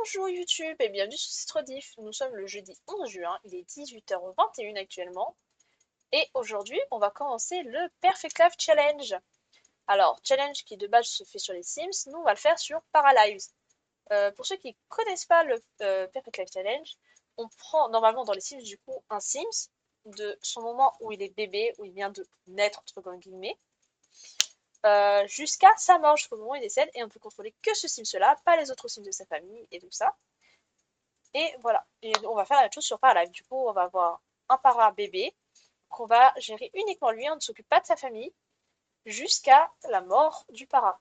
Bonjour YouTube et bienvenue sur cette rediff. Nous sommes le jeudi 11 juin, il est 18h21 actuellement. Et aujourd'hui, on va commencer le Perfect Life Challenge. Alors, challenge qui de base se fait sur les Sims, nous on va le faire sur Paralives. Pour ceux qui ne connaissent pas le Perfect Life Challenge, on prend normalement dans les Sims du coup un Sims de son moment où il est bébé, où il vient de naître entre guillemets, jusqu'à sa mort, jusqu'au moment où il décède, et on peut contrôler que ce Sims-là, pas les autres Sims de sa famille et tout ça. Et voilà, et on va faire la même chose sur Paralive. Du coup, on va avoir un para bébé qu'on va gérer uniquement lui, on ne s'occupe pas de sa famille jusqu'à la mort du para.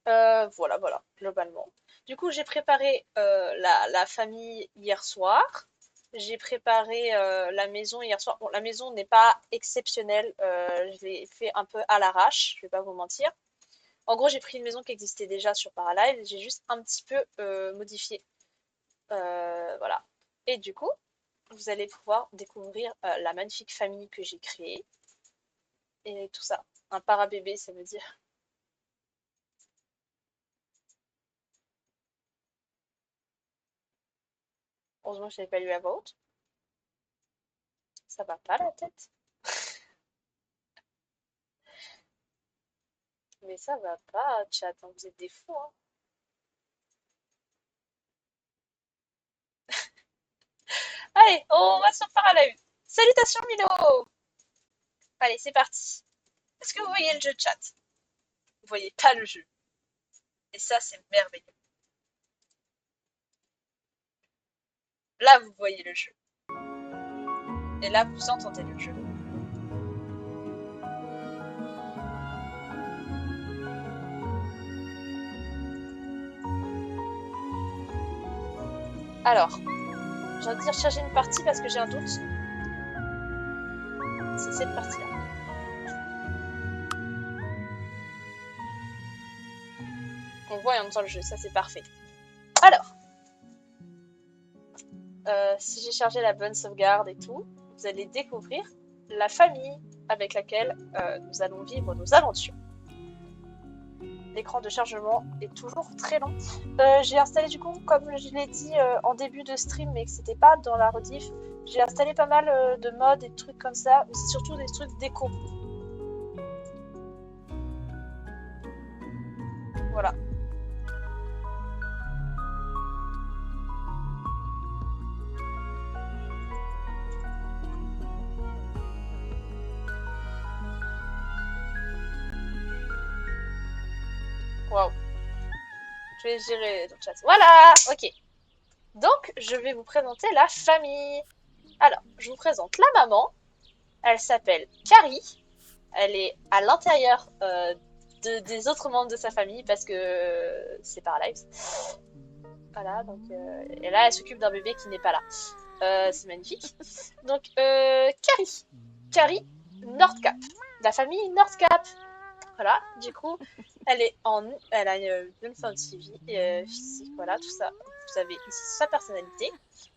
Voilà, globalement. Du coup, j'ai préparé la famille hier soir. J'ai préparé la maison hier soir. Bon, la maison n'est pas exceptionnelle. Je l'ai fait un peu à l'arrache, je vais pas vous mentir. En gros, j'ai pris une maison qui existait déjà sur Paralive. J'ai juste un petit peu modifié. Voilà. Et du coup, vous allez pouvoir découvrir la magnifique famille que j'ai créée et tout ça. Un para-bébé, ça veut dire. Heureusement que je n'avais pas lu la voix haute. Ça va pas la tête. Mais ça va pas, chat, hein, vous êtes des fous, hein. Allez, on va sur Paralive. Salutations Milo. Allez, c'est parti. Est-ce que vous voyez le jeu, chat? Vous voyez pas le jeu. Et ça, c'est merveilleux. Là, vous voyez le jeu. Et là, vous entendez le jeu. Alors, j'ai envie de dire charger une partie parce que j'ai un doute. C'est cette partie-là. On voit et on entend le jeu, ça c'est parfait. Alors, si j'ai chargé la bonne sauvegarde et tout, vous allez découvrir la famille avec laquelle nous allons vivre nos aventures. L'écran de chargement est toujours très long. J'ai installé du coup, comme je l'ai dit en début de stream, mais que c'était pas dans la rediff, j'ai installé pas mal de mods et de trucs comme ça, mais c'est surtout des trucs déco. Voilà. Waouh. Je vais gérer dans le chat. Voilà, ok. Donc, je vais vous présenter la famille. Alors, je vous présente la maman. Elle s'appelle Carrie. Elle est à l'intérieur des autres membres de sa famille parce que c'est Paralives. Voilà, donc et là, elle s'occupe d'un bébé qui n'est pas là. C'est magnifique. Donc, Carrie Nordcap. La famille Nordcap. Voilà, du coup, elle a une bonne fin de vie physique, voilà, tout ça. Vous avez ici sa personnalité.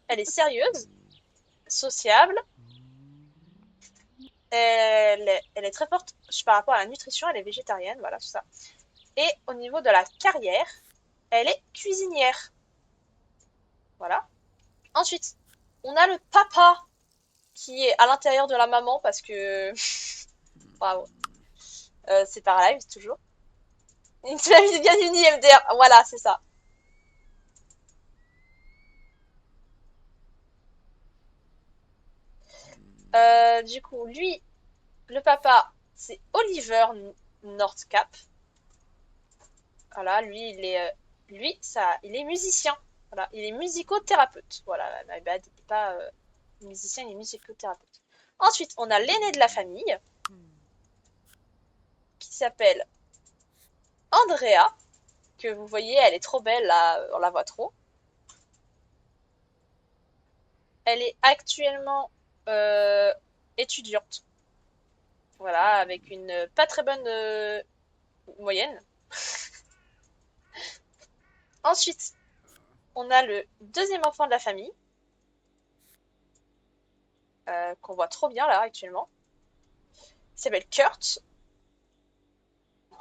Elle est sérieuse, sociable. Elle est très forte par rapport à la nutrition. Elle est végétarienne, voilà, tout ça. Et au niveau de la carrière, elle est cuisinière. Voilà. Ensuite, on a le papa qui est à l'intérieur de la maman parce que. Bravo. C'est pareil, toujours. Une famille bien unie, MDR. Voilà, c'est ça. Du coup, lui, le papa, c'est Oliver Nordcap. Voilà, il est musicien. Voilà, il est musicothérapeute. Voilà, my bad, il n'est pas musicien, il est musicothérapeute. Ensuite, on a l'aîné de la famille, qui s'appelle Andrea, que vous voyez, elle est trop belle, là, on la voit trop. Elle est actuellement étudiante. Voilà, avec une pas très bonne moyenne. Ensuite, on a le deuxième enfant de la famille, qu'on voit trop bien là actuellement. Il s'appelle Kurt.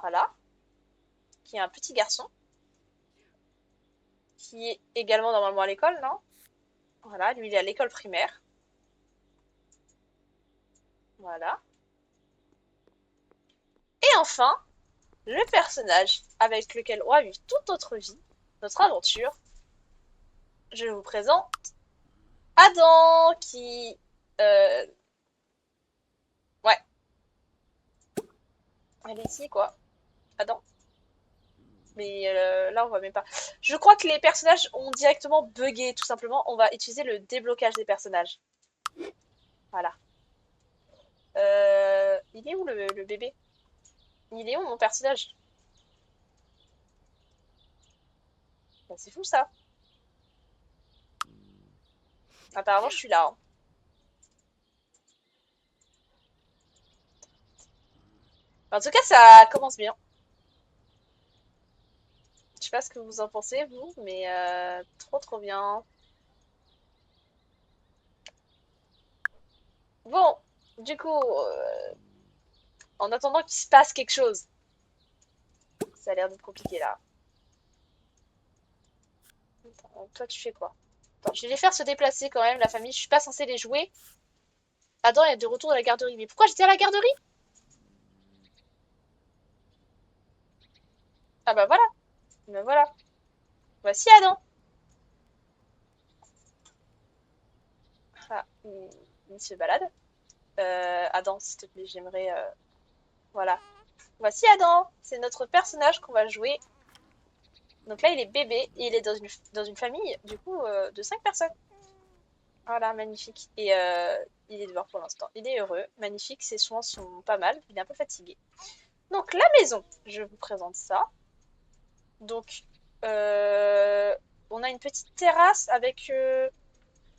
Voilà. Qui est un petit garçon. qui est également normalement à l'école, non? Voilà, lui il est à l'école primaire. Voilà. Et enfin, le personnage avec lequel on va vivre toute notre vie, notre aventure, je vous présente Adam qui... Euh... Ouais, elle est ici quoi. Adam. Mais là on voit même pas. Je crois que les personnages ont directement bugué tout simplement. On va utiliser le déblocage des personnages. Voilà. Il est où le bébé? Il est où mon personnage? Bah, c'est fou ça. Apparemment je suis là, hein. En tout cas ça commence bien. Je sais pas ce que vous en pensez vous, mais trop bien. Bon, du coup, en attendant qu'il se passe quelque chose, ça a l'air d'être compliqué là. Attends, toi tu fais quoi? Attends, je vais les faire se déplacer quand même, la famille. Je suis pas censée les jouer. Adam est de retour à la garderie. Mais pourquoi j'étais à la garderie? Ah bah voilà. Bah voilà. Voici Adam. Ah, il se balade. Adam, s'il te plaît, j'aimerais... Voilà. Voici Adam. C'est notre personnage qu'on va jouer. Donc là, il est bébé et il est dans une famille, du coup, de 5 personnes. Voilà, magnifique. Et il est dehors pour l'instant. Il est heureux, magnifique. Ses soins sont pas mal. Il est un peu fatigué. Donc, la maison, je vous présente ça. Donc, euh, on a une petite terrasse avec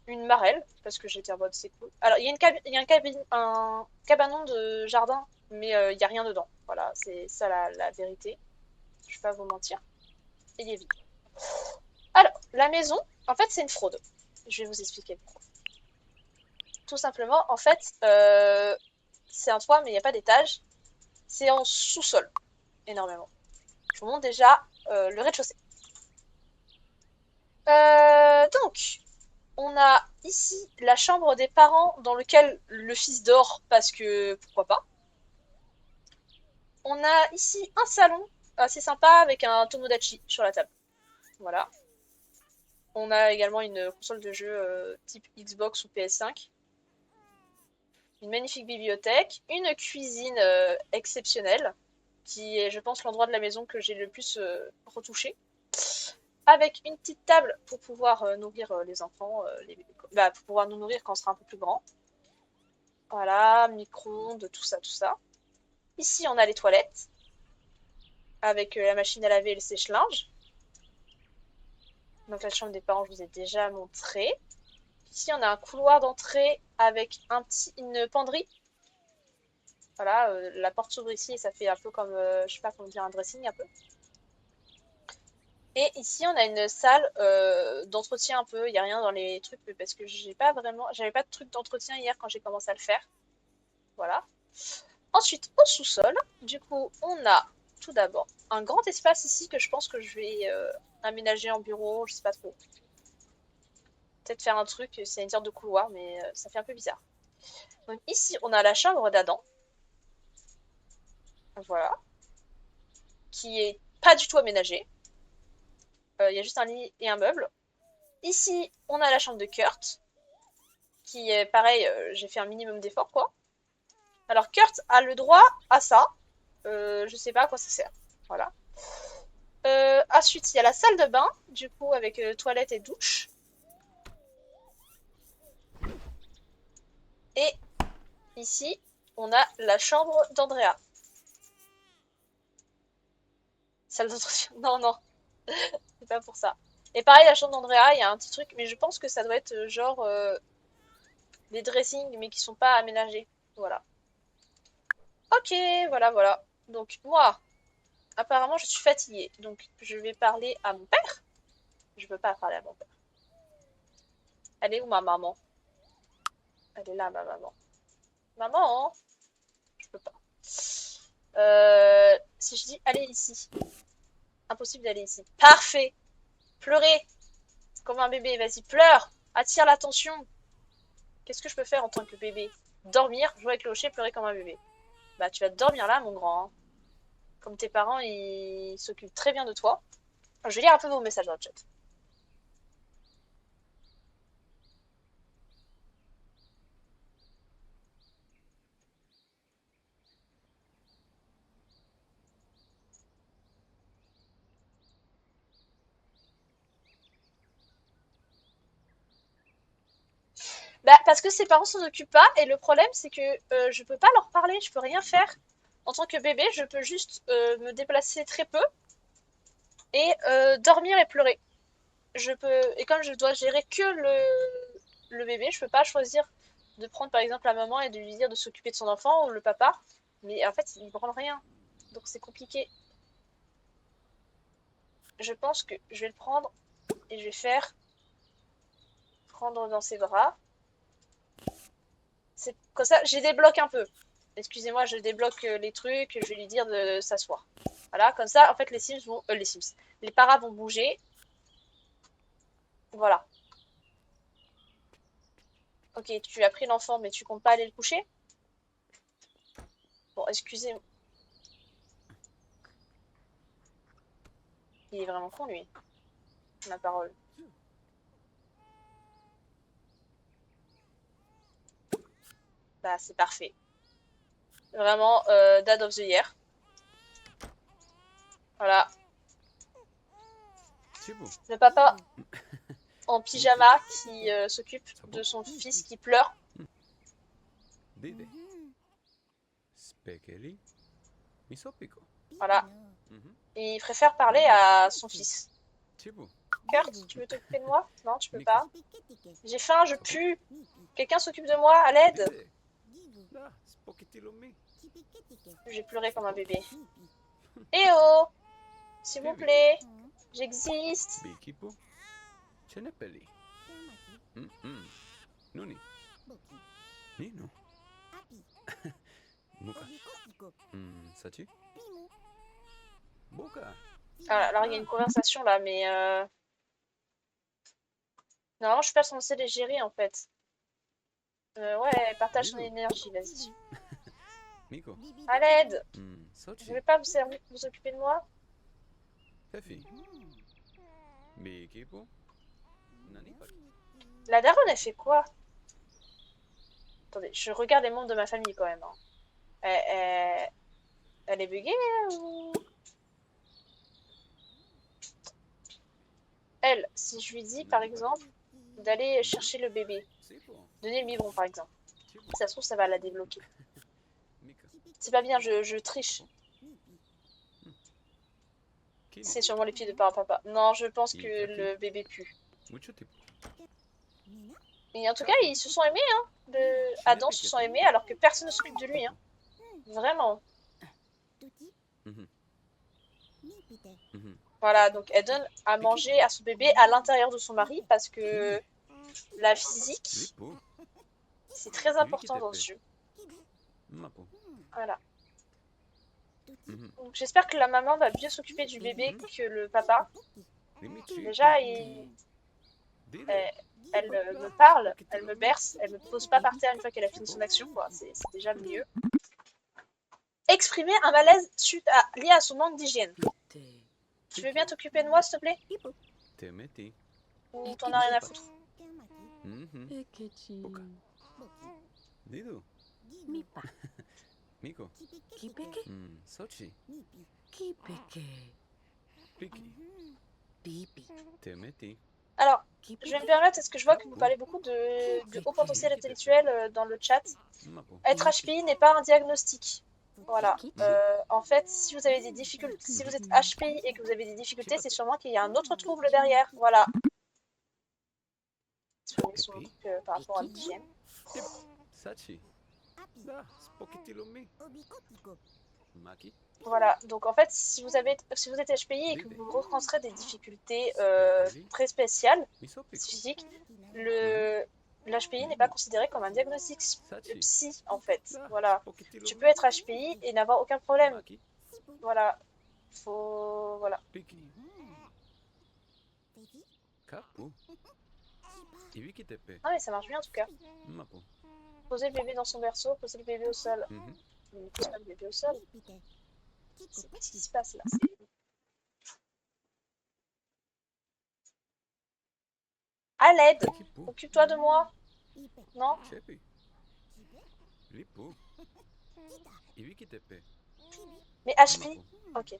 une marelle, parce que j'étais en mode c'est cool. Alors, il y a un cabanon de jardin, mais il n'y a rien dedans. Voilà, c'est ça la vérité. Je vais pas vous mentir. Il est vide. Alors, la maison, en fait, c'est une fraude. Je vais vous expliquer pourquoi. Tout simplement, en fait, c'est un toit, mais il n'y a pas d'étage. C'est en sous-sol, énormément. Je vous montre déjà le rez-de-chaussée. Donc, on a ici la chambre des parents dans lequel le fils dort parce que pourquoi pas. On a ici un salon assez sympa avec un Tomodachi sur la table. Voilà. On a également une console de jeu type Xbox ou PS5. Une magnifique bibliothèque. Une cuisine exceptionnelle qui est, je pense, l'endroit de la maison que j'ai le plus retouché. Avec une petite table pour pouvoir nourrir les enfants, bah, pour pouvoir nous nourrir quand on sera un peu plus grand. Voilà, micro-ondes, tout ça, tout ça. Ici, on a les toilettes avec la machine à laver et le sèche-linge. Donc la chambre des parents, je vous ai déjà montré. Ici, on a un couloir d'entrée avec une penderie. Voilà, la porte s'ouvre ici et ça fait un peu comme, je sais pas comment dire, un dressing un peu. Et ici, on a une salle d'entretien un peu. Il n'y a rien dans les trucs parce que j'avais pas de truc d'entretien hier quand j'ai commencé à le faire. Voilà. Ensuite, au sous-sol, du coup, on a tout d'abord un grand espace ici que je pense que je vais aménager en bureau, je sais pas trop. Peut-être faire un truc, c'est une sorte de couloir, mais ça fait un peu bizarre. Donc ici, on a la chambre d'Adam. Voilà. Qui est pas du tout aménagée. Il y a juste un lit et un meuble. Ici, on a la chambre de Kurt. Qui est pareil, j'ai fait un minimum d'effort, quoi. Alors, Kurt a le droit à ça. Je sais pas à quoi ça sert. Voilà. Ensuite, il y a la salle de bain, du coup, avec toilette et douche. Et ici, on a la chambre d'Andrea. Salle d'entretien. Non, non, c'est pas pour ça. Et pareil, la chambre d'Andrea, il y a un petit truc, mais je pense que ça doit être genre des dressings, mais qui sont pas aménagés. Voilà. Ok, voilà, voilà. Donc, moi, apparemment, je suis fatiguée. Donc, je vais parler à mon père. Je veux pas parler à mon père. Elle est où ma maman? Elle est là, ma maman. Maman, je peux pas. Si je dis allez ici. Impossible d'aller ici. Parfait. Pleurer. Comme un bébé, vas-y, pleure. Attire l'attention. Qu'est-ce que je peux faire en tant que bébé? Dormir, jouer avec le rocher, pleurer comme un bébé. Bah, tu vas dormir là, mon grand. Hein. Comme tes parents, ils s'occupent très bien de toi. Je vais lire un peu vos messages dans le chat. Bah, parce que ses parents s'en occupent pas, et le problème, c'est que je peux pas leur parler, je peux rien faire. En tant que bébé, je peux juste me déplacer très peu et dormir et pleurer. Et comme je dois gérer que le bébé, je peux pas choisir de prendre par exemple la maman et de lui dire de s'occuper de son enfant ou le papa. Mais en fait, il ne branle rien. Donc c'est compliqué. Je pense que je vais le prendre et je vais faire prendre dans ses bras. C'est comme ça, j'ai débloqué un peu. Excusez-moi, je débloque les trucs, je vais lui dire de s'asseoir. Voilà, comme ça, en fait, les Sims vont... les Sims. Les paras vont bouger. Voilà. Ok, tu as pris l'enfant, mais tu comptes pas aller le coucher? Bon, excusez-moi. Il est vraiment con, lui. Ma parole. Bah, c'est parfait. Vraiment, Dad of the Year. Voilà. Le papa en pyjama qui s'occupe de son fils qui pleure. Voilà. Et il préfère parler à son fils. Kurt, tu veux t'occuper de moi? Non, tu peux pas. J'ai faim, je pue. Quelqu'un s'occupe de moi, à l'aide. J'ai pleuré comme un bébé. Eh oh! S'il vous plaît, j'existe. Alors, il y a une conversation là, mais normalement, je suis pas censée les gérer en fait. Ouais, partage son énergie, vas-y. À l'aide! Vous voulez pas vous occuper de moi? La daronne, elle fait quoi? Attendez, je regarde les membres de ma famille quand même. Hein. Elle est buggée ou... Elle, si je lui dis par exemple d'aller chercher le bébé, donner le biberon par exemple, si ça se trouve ça va la débloquer. C'est pas bien, je triche. C'est sûrement les pieds de papa. Non, je pense que le bébé pue. Et en tout cas, ils se sont aimés, hein. Adam se sont aimés alors que personne ne s'occupe de lui, hein. Vraiment. Voilà, donc elle donne à manger à son bébé à l'intérieur de son mari parce que la physique, c'est très important dans ce jeu. Voilà. Donc j'espère que la maman va mieux s'occuper du bébé que le papa. Déjà, elle me parle, elle me berce, elle me pose pas par terre une fois qu'elle a fini son action, quoi. C'est déjà mieux. Exprimer un malaise lié à son manque d'hygiène. Tu veux bien t'occuper de moi, s'il te plaît? Ou t'en as rien à foutre? Alors, je vais me permettre, parce que je vois que vous parlez beaucoup de haut potentiel intellectuel dans le chat. Être HPI n'est pas un diagnostic. Voilà. En fait, si vous avez des difficultés, si vous êtes HPI et que vous avez des difficultés, c'est sûrement qu'il y a un autre trouble derrière. Voilà. Par rapport à l'hygiène. Voilà, donc en fait, si vous êtes HPI et que vous rencontrez des difficultés très spéciales, spécifiques, l'HPI n'est pas considéré comme un diagnostic psy, en fait. Voilà, tu peux être HPI et n'avoir aucun problème. Voilà, voilà. Kapu. Ibiki tepe. Ah mais ça marche bien en tout cas. Mapo. Poser le bébé dans son berceau, poser le bébé au sol. Mhm. Mais ne pose pas le bébé au sol. Qu'est-ce qui se passe là? À l'aide! Kipu. Occupe-toi de moi! Non? Chepi. Lipu. Ibiki tepe. Mais HPI? Mapo. Ok.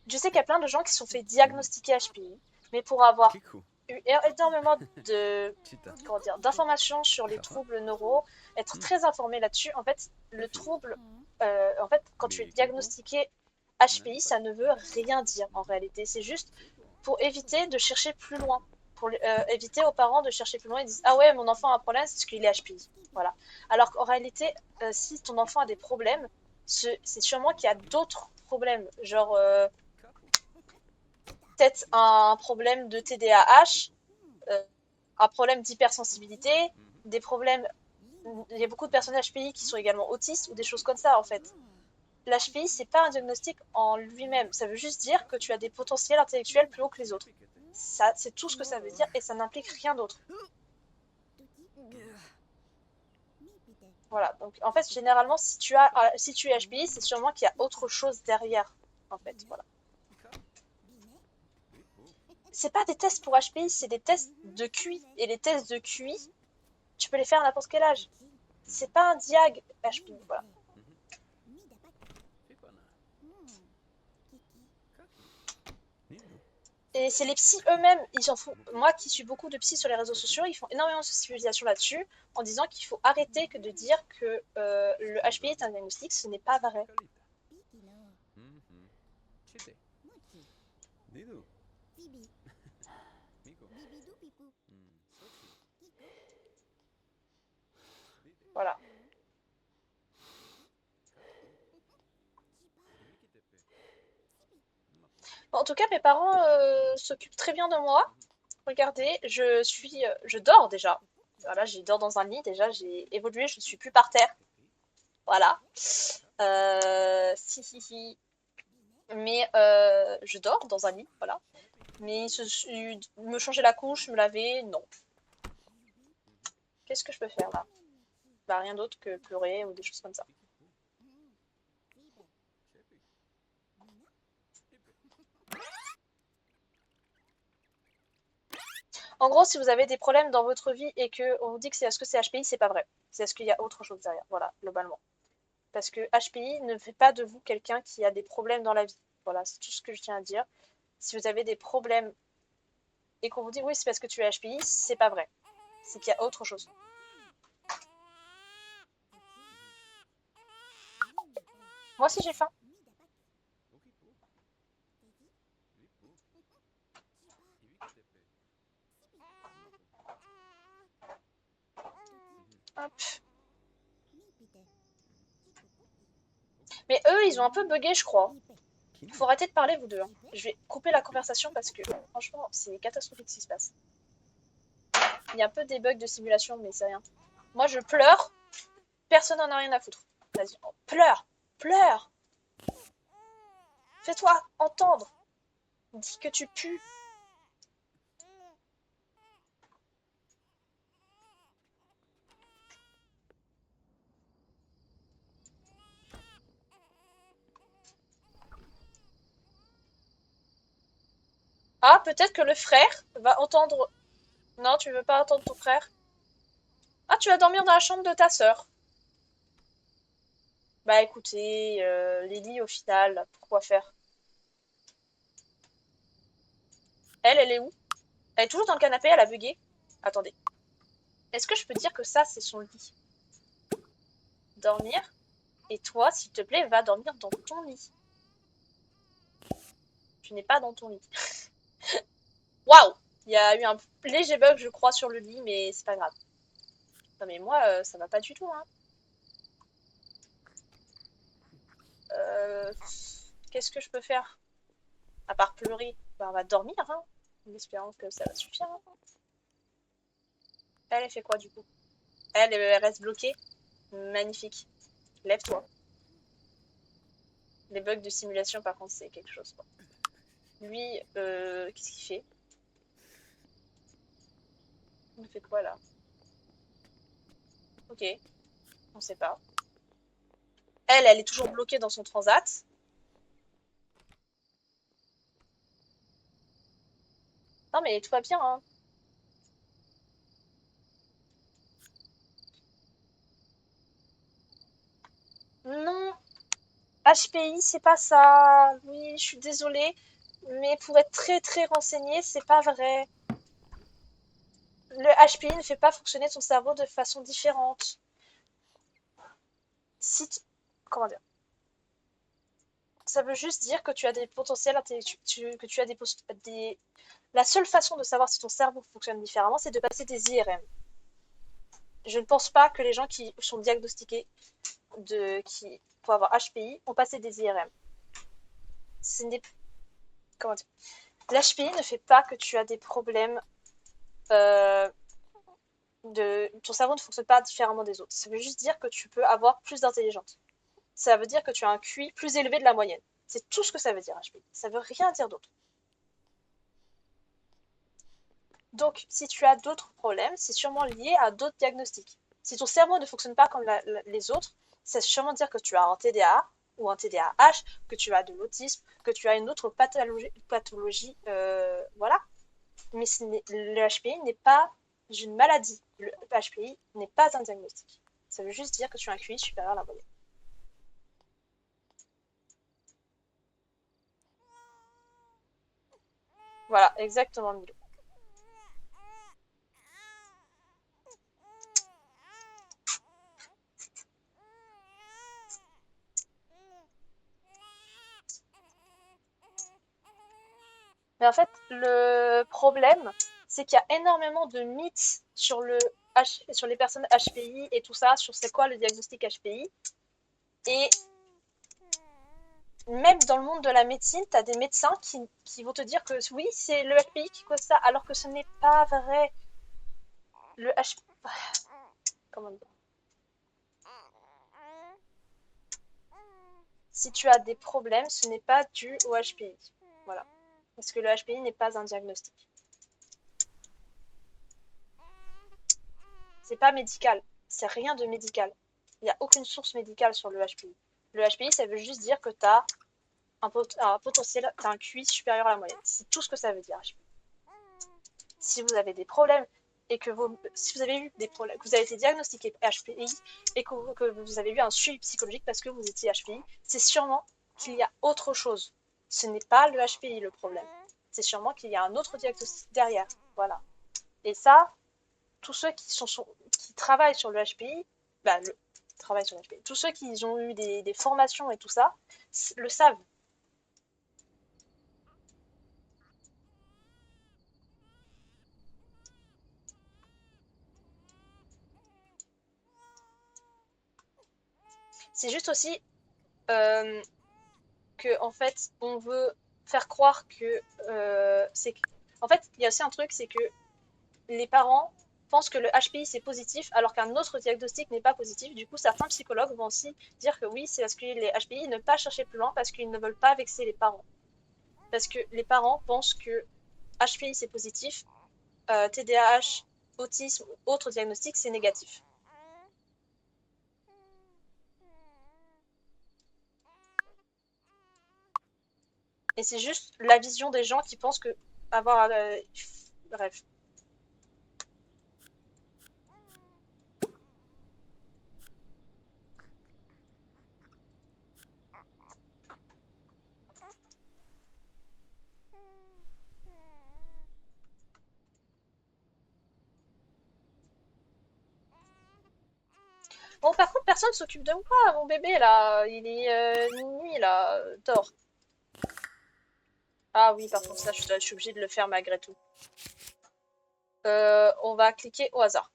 Je sais qu'il y a plein de gens qui se sont fait diagnostiquer HPI, mais pour avoir Kiku. eu énormément de Chita. comment dire, d'informations sur les Kafa. troubles neuro, être Hmm. très informé là-dessus. En fait, le Kafi. trouble, en fait, quand tu es Bikipu. diagnostiqué HPI, Nani ça paki. ne veut rien dire en réalité. C'est juste pour éviter de chercher plus loin, pour éviter aux parents de chercher plus loin. Ils disent ah ouais, mon enfant a un problème, c'est parce qu'il est HPI. Voilà. Alors qu'en réalité, si ton enfant a des problèmes, c'est sûrement qu'il y a d'autres problèmes, genre Kapu. peut-être un problème de TDAH, euh, un problème d'hypersensibilité, Mhm. des problèmes. Il y a beaucoup de personnes HPI qui sont également autistes ou des choses comme ça en fait. L'HPI, c'est pas un diagnostic en lui-même. Ça veut juste dire que tu as des potentiels intellectuels plus hauts que les autres. Ça, c'est tout ce que ça veut dire et ça n'implique rien d'autre. Voilà. Donc, en fait, généralement, si tu es HPI, c'est sûrement qu'il y a autre chose derrière. En fait, voilà. C'est pas des tests pour HPI, c'est des tests de QI. Et les tests de QI, tu peux les faire à n'importe quel âge. C'est pas un diag HPI, voilà. Et c'est les psys eux-mêmes, ils en font. Moi qui suis beaucoup de psys sur les réseaux sociaux, ils font énormément de sensibilisation là-dessus, en disant qu'il faut arrêter que de dire que le HPI est un diagnostic, ce n'est pas vrai. Voilà. Bon, en tout cas, mes parents s'occupent très bien de moi. Regardez, je dors déjà. Voilà, je dors dans un lit déjà, j'ai évolué, je ne suis plus par terre. Voilà. Si. Mais je dors dans un lit, voilà. Mais me changer la couche, me laver, non. Qu'est-ce que je peux faire là? Bah rien d'autre que pleurer ou des choses comme ça. En gros, si vous avez des problèmes dans votre vie et que on vous dit que c'est parce que c'est HPI, c'est pas vrai. C'est parce qu'il y a autre chose derrière, voilà, globalement. Parce que HPI ne fait pas de vous quelqu'un qui a des problèmes dans la vie. Voilà, c'est tout ce que je tiens à dire. Si vous avez des problèmes et qu'on vous dit oui, c'est parce que tu es HPI, c'est pas vrai. C'est qu'il y a autre chose. Moi aussi j'ai faim. Hop. Mais eux, ils ont un peu bugué, je crois. Faut arrêter de parler, vous deux, hein. Je vais couper la conversation parce que, franchement, c'est catastrophique ce qui se passe. Il y a un peu des bugs de simulation, mais c'est rien. Moi, je pleure. Personne n'en a rien à foutre. Vas-y, pleure. Pleure. Fais-toi entendre. Dis que tu pues. Ah, peut-être que le frère va entendre. Non, tu veux pas entendre ton frère? Ah, tu vas dormir dans la chambre de ta sœur. Bah écoutez, Lily, au final, pourquoi faire? Elle est où? Elle est toujours dans le canapé, elle a bugué. Attendez. Est-ce que je peux dire que ça, c'est son lit? Dormir. Et toi, s'il te plaît, va dormir dans ton lit. Tu n'es pas dans ton lit. Waouh! Il y a eu un léger bug, je crois, sur le lit, mais c'est pas grave. Non mais moi, ça va pas du tout, hein. Euh, Qu'est-ce que je peux faire? À part pleurer, bah, on va dormir, hein, en espérant que ça va suffire, hein. Elle fait quoi du coup? Elle reste bloquée? Magnifique. Lève-toi. Les bugs de simulation, par contre, c'est quelque chose, quoi. Lui, qu'est-ce qu'il fait? On fait quoi là? Ok, on sait pas. Elle est toujours bloquée dans son transat. Non mais tout va bien, hein. Non, HPI, c'est pas ça. Oui, je suis désolée, mais pour être très très renseignée, c'est pas vrai. Le HPI ne fait pas fonctionner ton cerveau de façon différente. Si tu- Comment dire? Ça veut juste dire que tu as des potentiels que tu as des... La seule façon de savoir si ton cerveau fonctionne différemment, c'est de passer des IRM. Je ne pense pas que les gens qui sont diagnostiqués pour avoir HPI ont passé des IRM. Ce n'est, comment dire? L'HPI ne fait pas que tu as des problèmes euh, ton cerveau ne fonctionne pas différemment des autres. Ça veut juste dire que tu peux avoir plus d'intelligence. Ça veut dire que tu as un QI plus élevé de la moyenne. C'est tout ce que ça veut dire, HPI. Ça veut rien dire d'autre. Donc, si tu as d'autres problèmes, c'est sûrement lié à d'autres diagnostics. Si ton cerveau ne fonctionne pas comme les autres, c'est sûrement dire que tu as un TDA ou un TDAH, que tu as de l'autisme, que tu as une autre pathologie, voilà. Mais le HPI n'est pas une maladie. Le HPI n'est pas un diagnostic. Ça veut juste dire que tu as un QI supérieur à la moyenne. Voilà, exactement, Milo. Mais en fait, le problème, c'est qu'il y a énormément de mythes sur les personnes HPI et tout ça, sur c'est quoi le diagnostic HPI. Et même dans le monde de la médecine, tu as des médecins qui vont te dire que oui, c'est le HPI qui cause ça, alors que ce n'est pas vrai. Le HPI... Comment dire? Si tu as des problèmes, ce n'est pas dû au HPI. Voilà. Parce que le HPI n'est pas un diagnostic. C'est pas médical. C'est rien de médical. Il n'y a aucune source médicale sur le HPI. Le HPI, ça veut juste dire que tu as un potentiel, tu as un QI supérieur à la moyenne. C'est tout ce que ça veut dire, HPI. Si vous avez des problèmes et si vous avez eu des problèmes, que vous avez été diagnostiqué HPI et que vous avez eu un suivi psychologique parce que vous étiez HPI, c'est sûrement qu'il y a autre chose. Ce n'est pas le HPI le problème. C'est sûrement qu'il y a un autre diagnostic derrière. Voilà. Et ça, tous ceux qui travaillent sur le HPI, bah, travaillent sur le HPI, tous ceux qui ont eu des formations et tout ça, le savent. C'est juste aussi euh, que en fait, on veut faire croire que c'est. En fait, il y a aussi un truc, c'est que les parents pensent que le HPI c'est positif alors qu'un autre diagnostic n'est pas positif. Du coup, certains psychologues vont aussi dire que oui, c'est parce que les HPI ne pas chercher plus loin parce qu'ils ne veulent pas vexer les parents. Parce que les parents pensent que HPI c'est positif, TDAH, autisme ou autre diagnostic c'est négatif. Et c'est juste la vision des gens qui pensent que avoir. Bref. Bon, par contre, personne s'occupe de moi, mon bébé là. Il est minuit là, dort. Ah oui, par contre, ça, je suis obligée de le faire malgré tout. On va cliquer au hasard.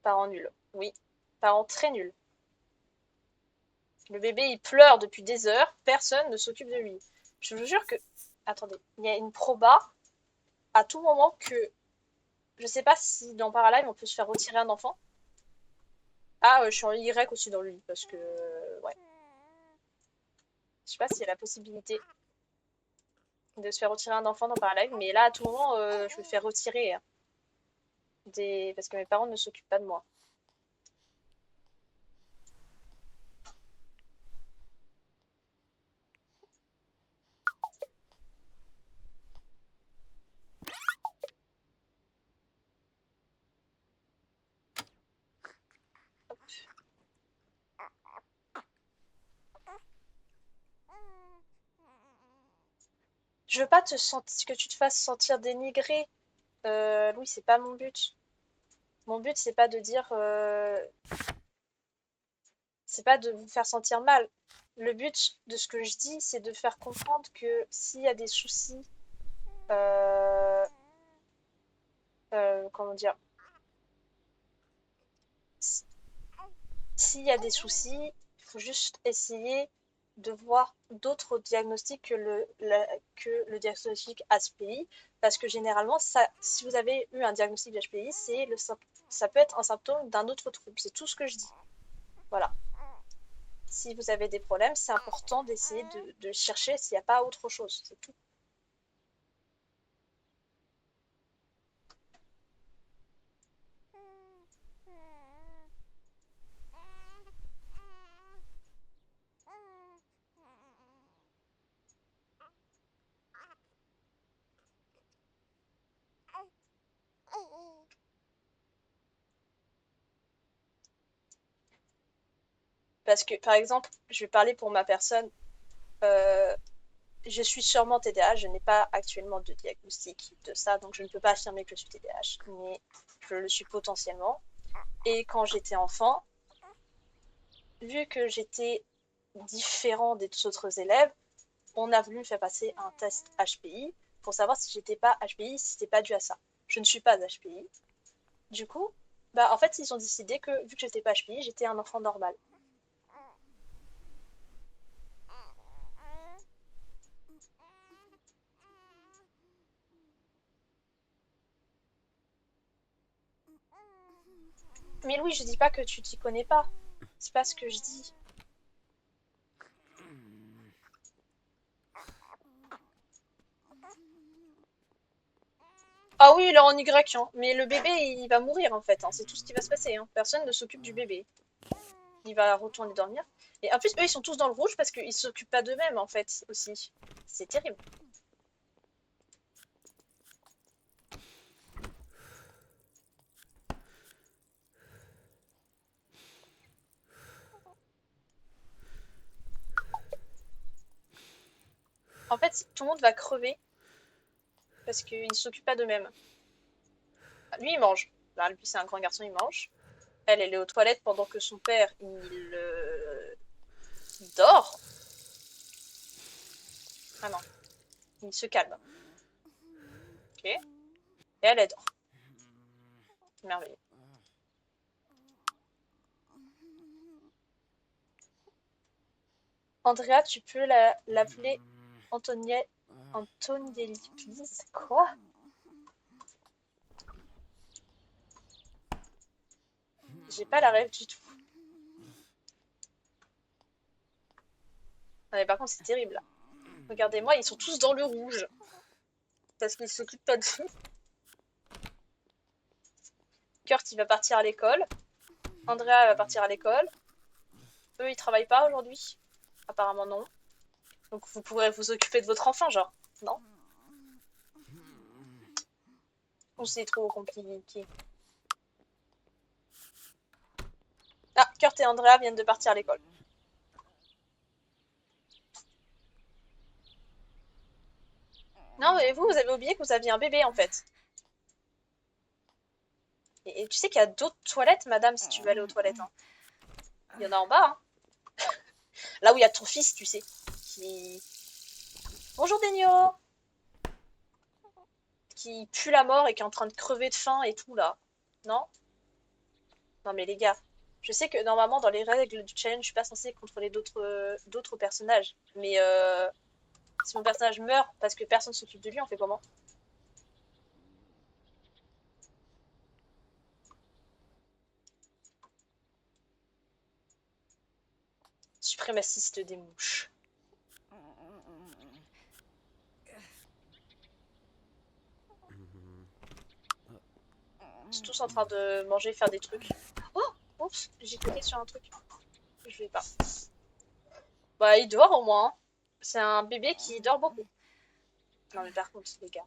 Parent nul. Oui. Parent très nul. Le bébé, il pleure depuis des heures. Personne ne s'occupe de lui. Je vous jure que... Attendez. Il y a une proba à tout moment que... Je sais pas si dans Paralive, on peut se faire retirer un enfant. Ah, je suis en Y aussi dans le lit parce que... ouais. Je sais pas s'il y a la possibilité. de se faire retirer un enfant dans Paralive, mais là, à tout moment, je me fais retirer hein, parce que mes parents ne s'occupent pas de moi. Je veux pas que tu te fasses sentir dénigré. Louis, c'est pas mon but. Mon but, c'est pas de vous faire sentir mal. Le but de ce que je dis, c'est de faire comprendre que s'il y a des soucis, euh, comment dire, s- s'il y a des soucis, il faut juste essayer de voir d'autres diagnostics que le diagnostic HPI, parce que généralement, si vous avez eu un diagnostic d'HPI, ça peut être un symptôme d'un autre trouble. C'est tout ce que je dis. Voilà. Si vous avez des problèmes, c'est important d'essayer de chercher s'il n'y a pas autre chose. C'est tout. Parce que, par exemple, je vais parler pour ma personne. euh, je suis sûrement TDAH. Je n'ai pas actuellement de diagnostic de ça, donc je ne peux pas affirmer que je suis TDAH, mais je le suis potentiellement. Et quand j'étais enfant, vu que j'étais différent des autres élèves, on a voulu me faire passer un test HPI pour savoir si j'étais pas HPI, si c'était pas dû à ça. Je ne suis pas HPI. Du coup, bah en fait, ils ont décidé que vu que j'étais pas HPI, j'étais un enfant normal. Mais Louis, je dis pas que tu t'y connais pas. C'est pas ce que je dis. Ah oui, il est en Y, hein. Mais le bébé, il va mourir en fait, hein. C'est tout ce qui va se passer, hein. Personne ne s'occupe du bébé. Il va retourner dormir. Et en plus, eux, ils sont tous dans le rouge parce qu'ils s'occupent pas d'eux-mêmes en fait aussi. C'est terrible. En fait, tout le monde va crever parce qu'ils ne s'occupent pas d'eux-mêmes. Lui, il mange. Là, lui, c'est un grand garçon, il mange. Elle est aux toilettes pendant que son père, il dort. Ah non, il se calme. Ok. Et elle dort. Merveilleux. Andrea, tu peux l'appeler Antonielli, please. Quoi? J'ai pas la rêve du tout. Non, mais par contre, c'est terrible là. Regardez-moi, ils sont tous dans le rouge. Parce qu'ils s'occupent pas de nous. Kurt, il va partir à l'école. Andrea va partir à l'école. Eux, ils travaillent pas aujourd'hui. Apparemment, non. Donc, vous pourrez vous occuper de votre enfant, genre. Non? Ou c'est trop compliqué? Ah, Kurt et Andrea viennent de partir à l'école. Non, mais vous avez oublié que vous aviez un bébé, en fait. Et tu sais qu'il y a d'autres toilettes, madame, si tu veux aller aux toilettes, hein. Il y en a en bas, hein. Là où il y a ton fils, tu sais. Qui... Bonjour, Denio! Qui pue la mort et qui est en train de crever de faim et tout, là. Non? Non, mais les gars, je sais que normalement, dans les règles du challenge, je suis pas censée contrôler d'autres personnages. Mais si mon personnage meurt parce que personne s'occupe de lui, on fait comment? Suprémaciste des mouches. Ils sont tous en train de manger, faire des trucs. Oh, oups, j'ai cliqué sur un truc. Je vais pas. Bah, il dort au moins, hein. C'est un bébé qui dort beaucoup. Non, mais par contre, les gars,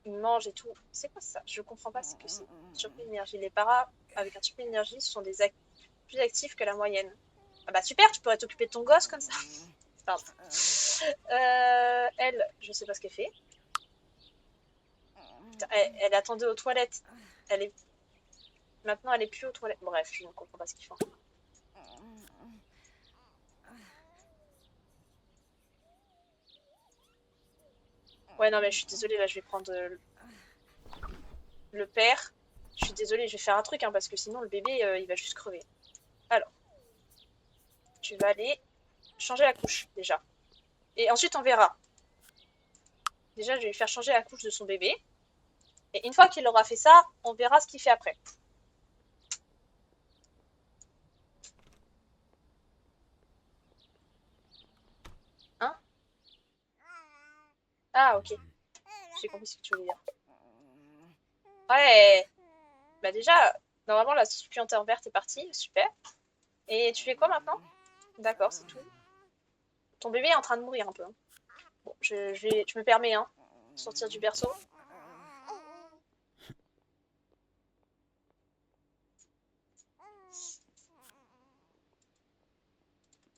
il mange et tout. C'est quoi ça? Je comprends pas ce que c'est. Surplus d'énergie. Les paras avec un surplus d'énergie sont plus actifs que la moyenne. Ah bah super, tu pourrais t'occuper de ton gosse comme ça. Pardon. Elle, je sais pas ce qu'elle fait. Putain, elle attendait aux toilettes. Elle est... Maintenant, elle est plus aux toilettes. Bref, je ne comprends pas ce qu'ils font. Ouais, non, mais je suis désolée, là, je vais prendre le père. Je suis désolée, je vais faire un truc, hein, parce que sinon, le bébé, il va juste crever. Alors, tu vas aller changer la couche, déjà. Et ensuite, on verra. Déjà, je vais lui faire changer la couche de son bébé. Et une fois qu'il aura fait ça, on verra ce qu'il fait après. Hein? Ah, ok. J'ai compris ce que tu voulais dire. Ouais. Bah déjà, normalement, la supplémentaire verte est partie. Super. Et tu fais quoi maintenant? D'accord, c'est tout. Ton bébé est en train de mourir un peu, hein. Bon, je me permets, hein. Sortir du berceau.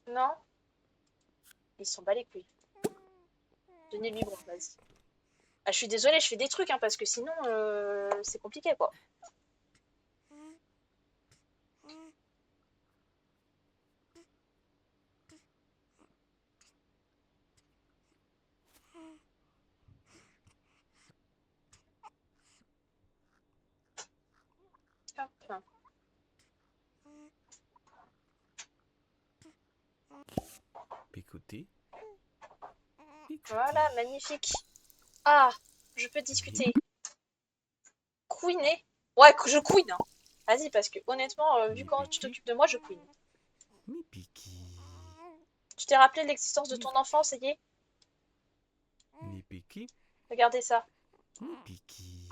Non? Ils s'en bat les couilles. Donnez-lui, bon, vas-y. Ah, je suis désolée, je fais des trucs, hein, parce que sinon, c'est compliqué, quoi. Hop. Picoté. Voilà, magnifique. Ah, je peux discuter. Couiner? Ouais, je couine, hein. Vas-y, parce que honnêtement, vu comment tu t'occupes de moi, je couine. Mi piqui. Tu t'es rappelé de l'existence de ton enfant, ça y est? Mi piqui. Regardez ça. Mi piqui.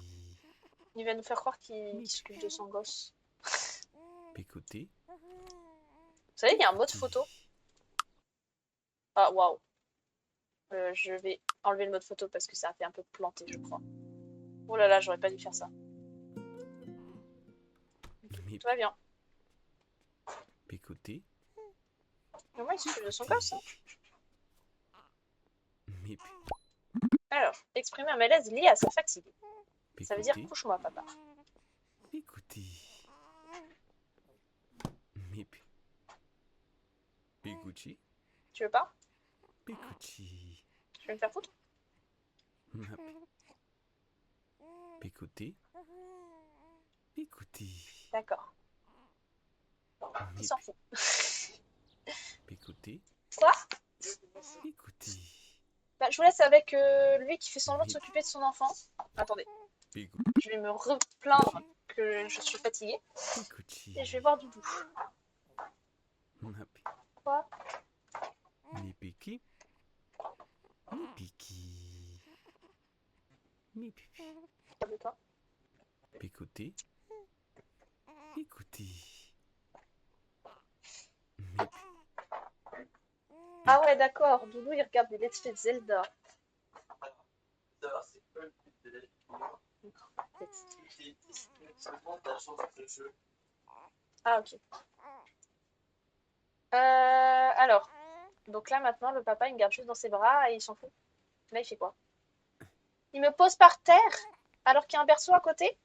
Il va nous faire croire qu'il s'occupe de son gosse. Picoté. Vous savez, il y a un mode photo. Ah, waouh. Je vais enlever le mode photo parce que ça a fait un peu planté, je crois. Oh là là, j'aurais pas dû faire ça. Tout va bien. Picoté. Mais moi, il s'occupe de son gosse, hein. Mi Alors, exprimer un malaise lié à sa fatigue. Ça veut dire picoté. couche-moi, papa. Picoté. Mi Picucci. Tu veux pas? Picucci. Je vais me faire foutre? Picoté. Picoté. D'accord. Il s'en fout. Picoté. Quoi? Picoté. Bah, je vous laisse avec lui qui fait semblant de s'occuper de son enfant. Attendez, Picoté. je vais me replaindre que je suis fatiguée. Et je vais voir Doudou. Quoi? Mi piqui. Mi piqui. Mi pipi. Calme-toi. Picoté. Picoté. Ah ouais, d'accord. Doudou, il regarde des let's play de Zelda. Ah, ok. Alors, donc là maintenant, le papa il me garde juste dans ses bras et il s'en fout. Là, il fait quoi? Il me pose par terre alors qu'il y a un berceau à côté?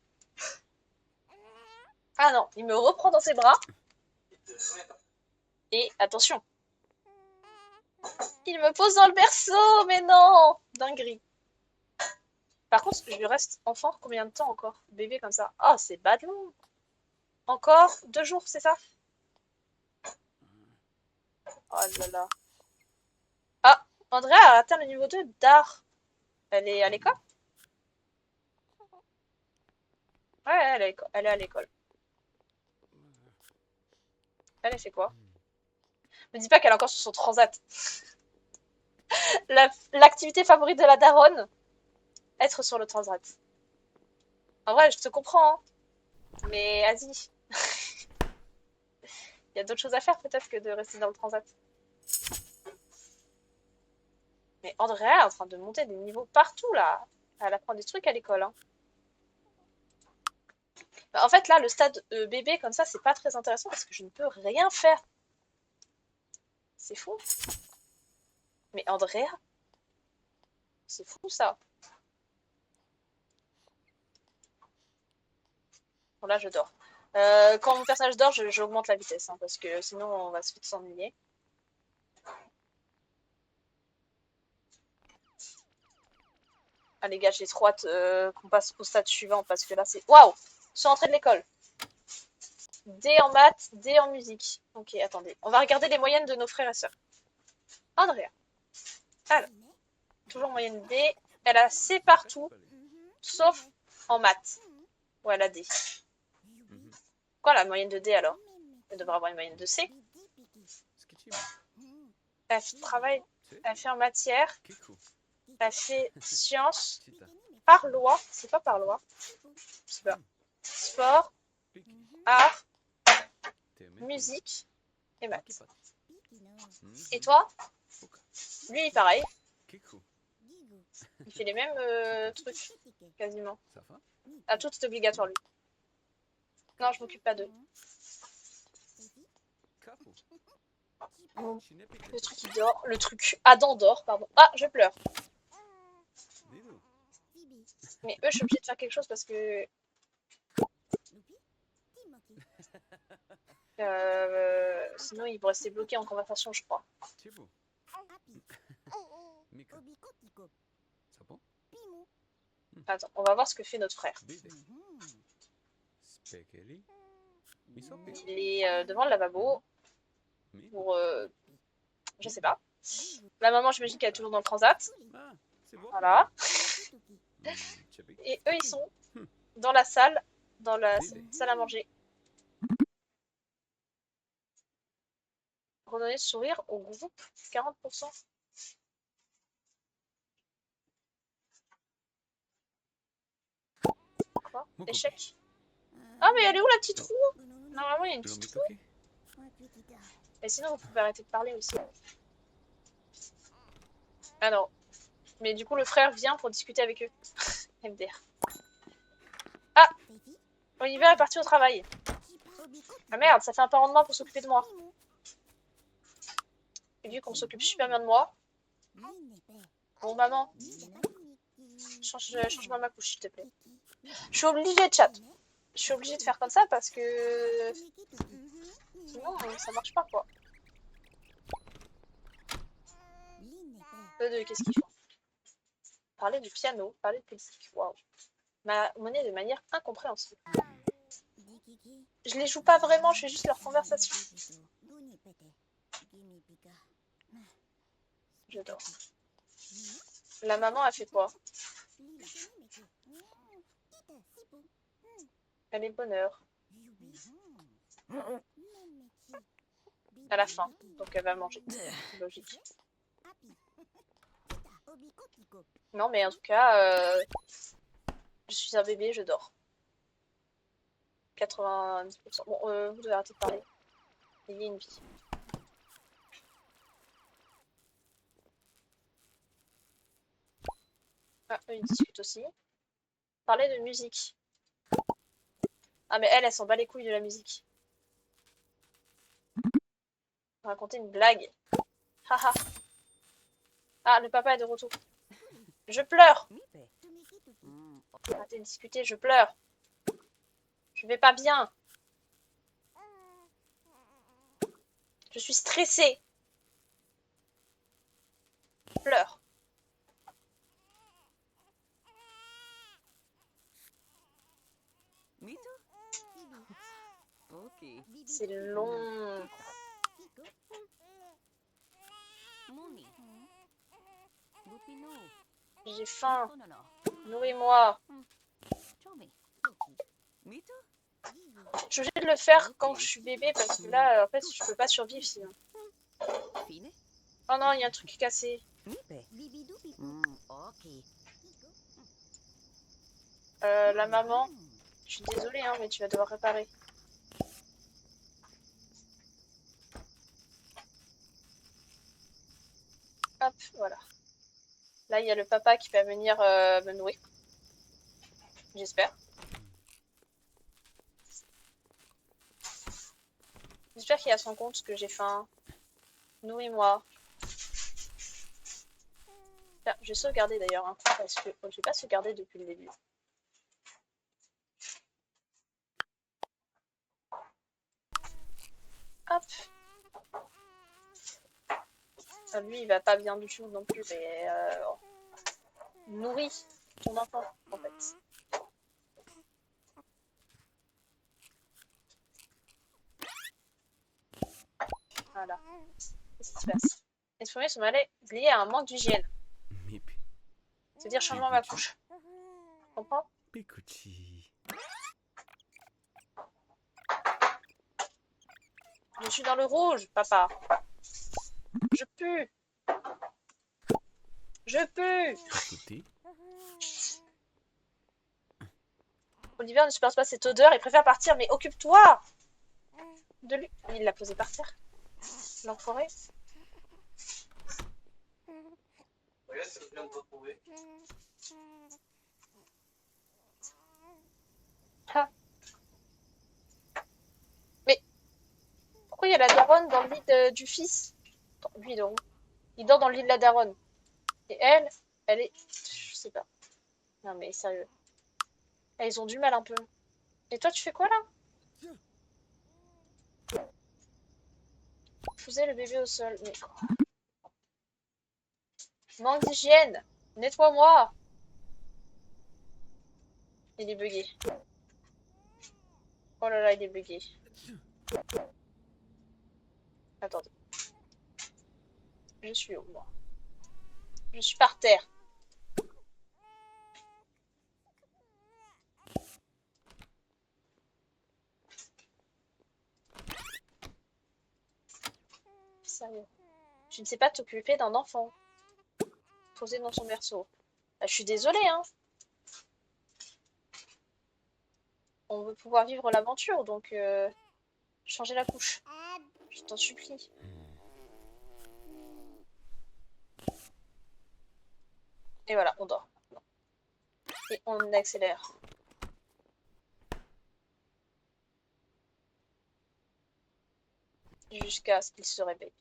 Ah non, il me reprend dans ses bras. Et attention, il me pose dans le berceau, mais non! Dinguerie. Par contre, je lui reste enfant combien de temps encore? Bébé comme ça. Ah, c'est bad long. Encore 2 jours, c'est ça? Oh là là. Ah, Andrea a atteint le niveau 2 d'art. Elle est à l'école? Ouais, elle est à l'école. Elle fait quoi? Me dis pas qu'elle est encore sur son transat. La- L'activité favorite de la daronne, être sur le transat. En vrai, je te comprends, hein. Mais vas-y. Il y a d'autres choses à faire peut-être que de rester dans le transat. Mais Andrea est en train de monter des niveaux partout là. Elle apprend des trucs à l'école, hein. Bah, en fait, là, le stade bébé comme ça, c'est pas très intéressant parce que je ne peux rien faire. C'est fou. Mais Andrea, c'est fou ça. Bon, là, je dors. Quand mon personnage dort, j'augmente la vitesse, hein, parce que sinon, on va se vite s'ennuyer. Ah les gars, j'ai trop hâte qu'on passe au stade suivant parce que là, c'est... Waouh! Je suis rentrée de l'école. D en maths, D en musique. Ok, attendez. On va regarder les moyennes de nos frères et sœurs. Andrea. Alors, toujours moyenne D. Elle a C partout, sauf en maths. Où elle a D. Quoi la moyenne de D alors? Elle devrait avoir une moyenne de C. Elle fait travail, elle fait en matière, elle fait sciences, par loi, c'est pas par loi, je sais pas. Sport, art, musique et maths. Et toi? Lui, pareil. Il fait les mêmes trucs, quasiment. Ah, tout est obligatoire, lui. Non, je m'occupe pas d'eux. Le truc, il dort. Le truc, Adam dort, pardon. Ah, je pleure. Mais eux, je suis obligée de faire quelque chose parce que... sinon, ils vont rester bloqués en conversation, je crois. Attends, on va voir ce que fait notre frère. Il est devant le lavabo pour... je sais pas. La maman, j'imagine qu'elle est toujours dans le transat. Voilà. Et eux, ils sont dans la salle à manger. Redonner le sourire au groupe, 40%. Quoi? Échec. Ah, mais elle est où la petite roue? Normalement, il y a une petite roue. Et sinon, vous pouvez arrêter de parler aussi. Ah non. Mais du coup, le frère vient pour discuter avec eux. MDR. Ah! Oliver est parti au travail. Ah merde, ça fait un parent de moi pour s'occuper de moi. Et vu qu'on s'occupe super bien de moi. Bon, maman. Change-moi ma couche, s'il te plaît. Je suis obligée de chat. Je suis obligée de faire comme ça parce que... sinon, ça marche pas, quoi. Eux deux, qu'est-ce qu'ils font? Parler du piano, parler de politique. Waouh. M'a monnaie de manière incompréhensible. Je les joue pas vraiment, je fais juste leur conversation. Je dors. La maman a fait quoi? Elle est bonheur. À la fin, donc elle va manger. Logique. Non, mais en tout cas, je suis un bébé, je dors. 90%. Bon, vous devez arrêter de parler. Ayez une vie. Ah, eux, ils discutent aussi. Parler de musique. Ah, mais elle s'en bat les couilles de la musique. Raconter une blague. Haha. Ah, le papa est de retour. Je pleure. Arrêtez de discuter, je pleure. Je vais pas bien. Je suis stressée. Je pleure. C'est long. J'ai faim. Nourris-moi. Je suis obligée de le faire quand je suis bébé parce que là, en fait, je peux pas survivre sinon. Oh non, il y a un truc cassé. La maman, je suis désolée, hein, mais tu vas devoir réparer. Hop, voilà. Là, il y a le papa qui va venir me nourrir. J'espère. J'espère qu'il a son compte que j'ai faim. Nourris-moi. Tiens, je vais sauvegarder d'ailleurs un coup parce que je vais pas sauvegarder depuis le début. Hop. Ah, lui, il va pas bien du tout non plus, mais nourris ton enfant, en fait. Voilà. Qu'est-ce qui se passe? Exprimer son malaise lié à un manque d'hygiène, Mipi. c'est-à-dire changement de ma couche. Tu comprends? Pikuchi. Je suis dans le rouge, papa. Je pue. Je pue. Pikuti. Oliver ne supporte pas cette odeur et préfère partir, mais occupe-toi de lui. Il l'a posé par terre. L'enfoiré. Regarde, ça vient de te retrouver. Ah. Mais pourquoi il y a la daronne dans le lit du fils? Attends, lui, il dort où? Il dort dans le lit de la daronne. Et elle est... Je sais pas. Non mais sérieux. Ah, ils ont du mal un peu. Et toi, tu fais quoi là? Poser le bébé au sol. Mais quoi? Manque d'hygiène. Nettoie-moi. Il est bugué. Oh là là, il est bugué. Attendez. Je suis où, moi? Je suis par terre. Sérieux. Tu ne sais pas t'occuper d'un enfant. Posé dans son berceau. Bah, je suis désolée, hein. On veut pouvoir vivre l'aventure, donc changer la couche. Je t'en supplie. Et voilà, on dort. Et on accélère. Jusqu'à ce qu'il se réveille.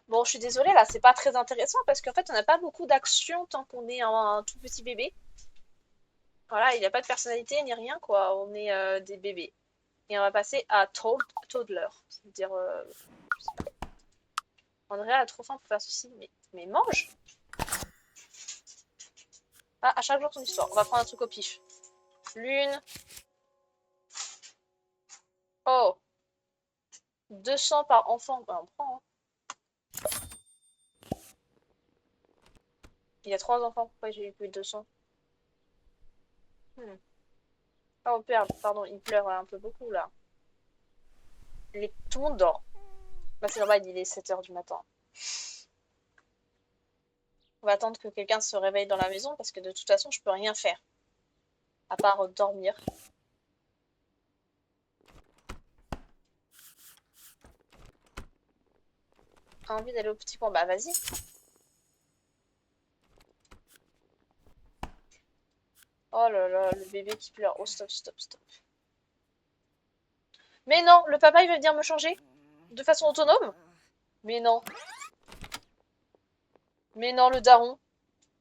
Bon, je suis désolée, là, c'est pas très intéressant parce qu'en fait, on n'a pas beaucoup d'action tant qu'on est un tout petit bébé. Voilà, il n'y a pas de personnalité ni rien, quoi. On est des bébés. Et on va passer à toddler. C'est-à-dire, je sais pas. Andrea a trop faim pour faire ceci, mais mange! Ah, à chaque jour son histoire. On va prendre un truc au pif. Lune. Oh! 200 par enfant. Bah, on prend, hein. Il y a 3 enfants. Pourquoi j'ai eu plus de 200? Hmm. Oh, pardon, il pleure un peu beaucoup, là. Tout le monde dort. Bah, c'est normal, il est 7 h du matin. On va attendre que quelqu'un se réveille dans la maison parce que de toute façon, je peux rien faire. À part dormir. T'as envie d'aller au petit coin? Bah, vas-y. Oh là là, le bébé qui pleure. Oh, stop, stop, stop. Mais non, le papa, il va venir me changer de façon autonome? Mais non. Mais non, le daron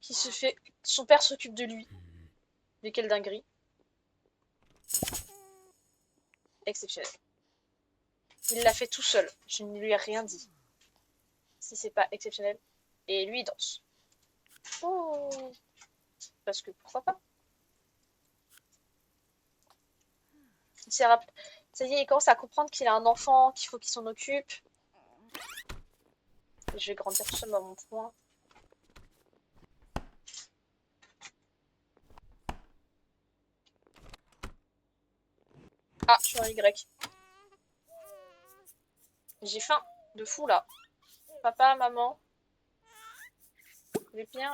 qui se fait... Son père s'occupe de lui. Mais quelle dinguerie. Exceptionnel. Il l'a fait tout seul. Je ne lui ai rien dit. Si c'est pas exceptionnel. Et lui, il danse. Oh. Parce que pourquoi pas? Ça y est, il commence à comprendre qu'il a un enfant, qu'il faut qu'il s'en occupe. Je vais grandir tout seul dans mon coin. Ah, je suis en Y. J'ai faim de fou là. Papa, maman. Vous voulez bien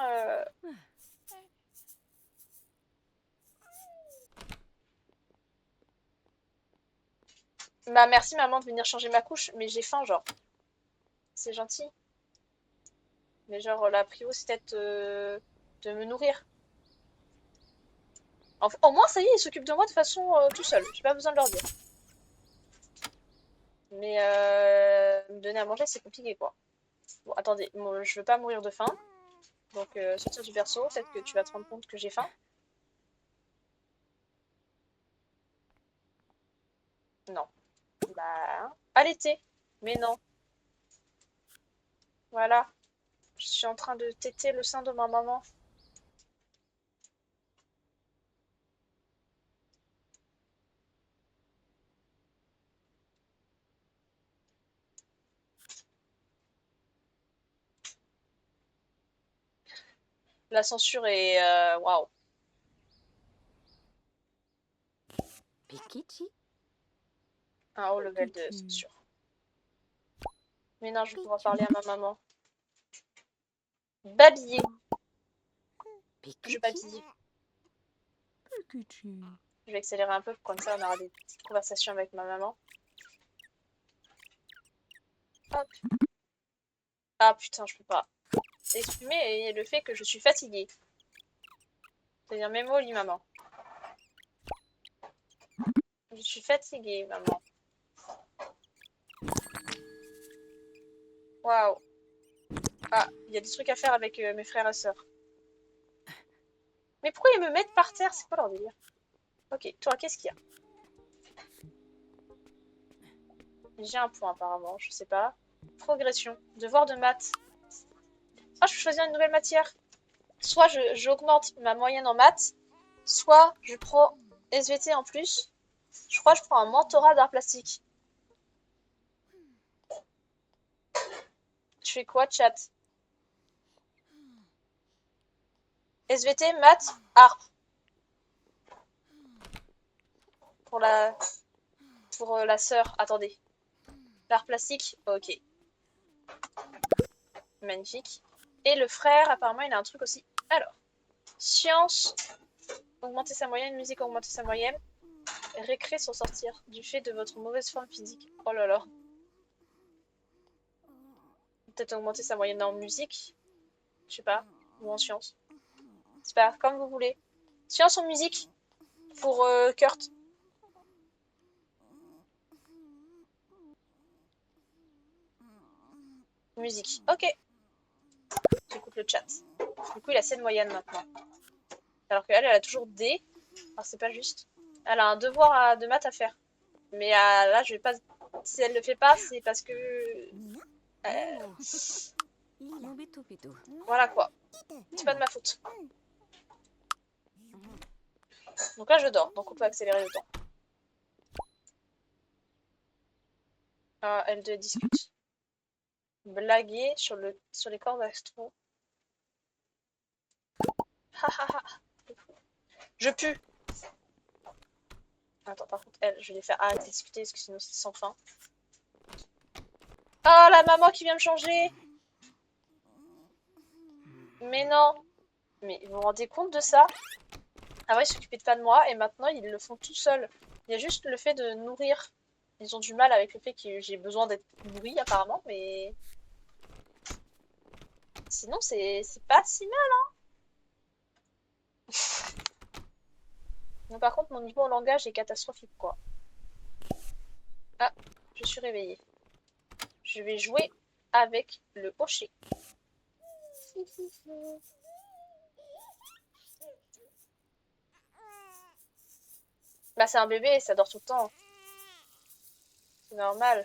Bah merci maman de venir changer ma couche, mais j'ai faim genre. C'est gentil. Mais genre la prio c'est peut-être de me nourrir. Au moins ça y est, ils s'occupent de moi de façon tout seul. J'ai pas besoin de leur dire. Mais me donner à manger c'est compliqué quoi. Bon attendez, moi, je veux pas mourir de faim. Donc sortir du berceau, peut-être que tu vas te rendre compte que j'ai faim. Non. Bah, allaiter. Mais non. Voilà. Je suis en train de téter le sein de ma maman. La censure est... Waouh. Pikichi. Un haut level de censure. Mais non, je vais pouvoir parler à ma maman. Babiller. Je babille. Pikichi. Je vais accélérer un peu, comme ça on aura des petites conversations avec ma maman. Hop. Ah putain, je peux pas exprimer le fait que je suis fatiguée. C'est-à-dire mes mots, maman. Je suis fatiguée, maman. Waouh. Ah, il y a des trucs à faire avec mes frères et sœurs. Mais pourquoi ils me mettent par terre? C'est quoi leur délire? Ok, toi, qu'est-ce qu'il y a? J'ai un point apparemment, je sais pas. Progression. Devoir de maths. Ah, je peux choisir une nouvelle matière. Soit j'augmente ma moyenne en maths, soit je prends SVT en plus. Je crois que je prends un mentorat d'art plastique. Tu fais quoi, chat? SVT, maths, art. Pour la sœur. Attendez. L'art plastique, ok. Magnifique. Et le frère, apparemment, il a un truc aussi. Alors, science, augmenter sa moyenne, musique, augmenter sa moyenne. Récré s'en sortir du fait de votre mauvaise forme physique. Oh là là. Peut-être augmenter sa moyenne en musique. Je sais pas. Ou en sciences. C'est pas comme vous voulez. Science ou musique pour Kurt. Musique. Ok. J'écoute le chat. Du coup, il a 7 moyennes maintenant. Alors qu'elle, elle a toujours D. Alors, c'est pas juste. Elle a un devoir de maths à faire. Mais là, je vais pas. Si elle le fait pas, c'est parce que. Voilà quoi. C'est pas de ma faute. Donc là, je dors. Donc on peut accélérer le temps. L2 discute. Blaguer sur les corps d'astro. Je pue. Attends, par contre, elle, je vais les faire arrêter de discuter parce que sinon c'est sans fin. Ah, la maman qui vient me changer. Mais non. Mais vous vous rendez compte de ça? Avant, ils s'occupaient pas de moi et maintenant, ils le font tout seuls. Il y a juste le fait de nourrir. Ils ont du mal avec le fait que j'ai besoin d'être nourrie, apparemment, mais... Sinon, c'est pas si mal, hein. Mais par contre, mon niveau en langage est catastrophique, quoi. Ah, je suis réveillée. Je vais jouer avec le hocher. Bah, c'est un bébé, ça dort tout le temps. C'est normal.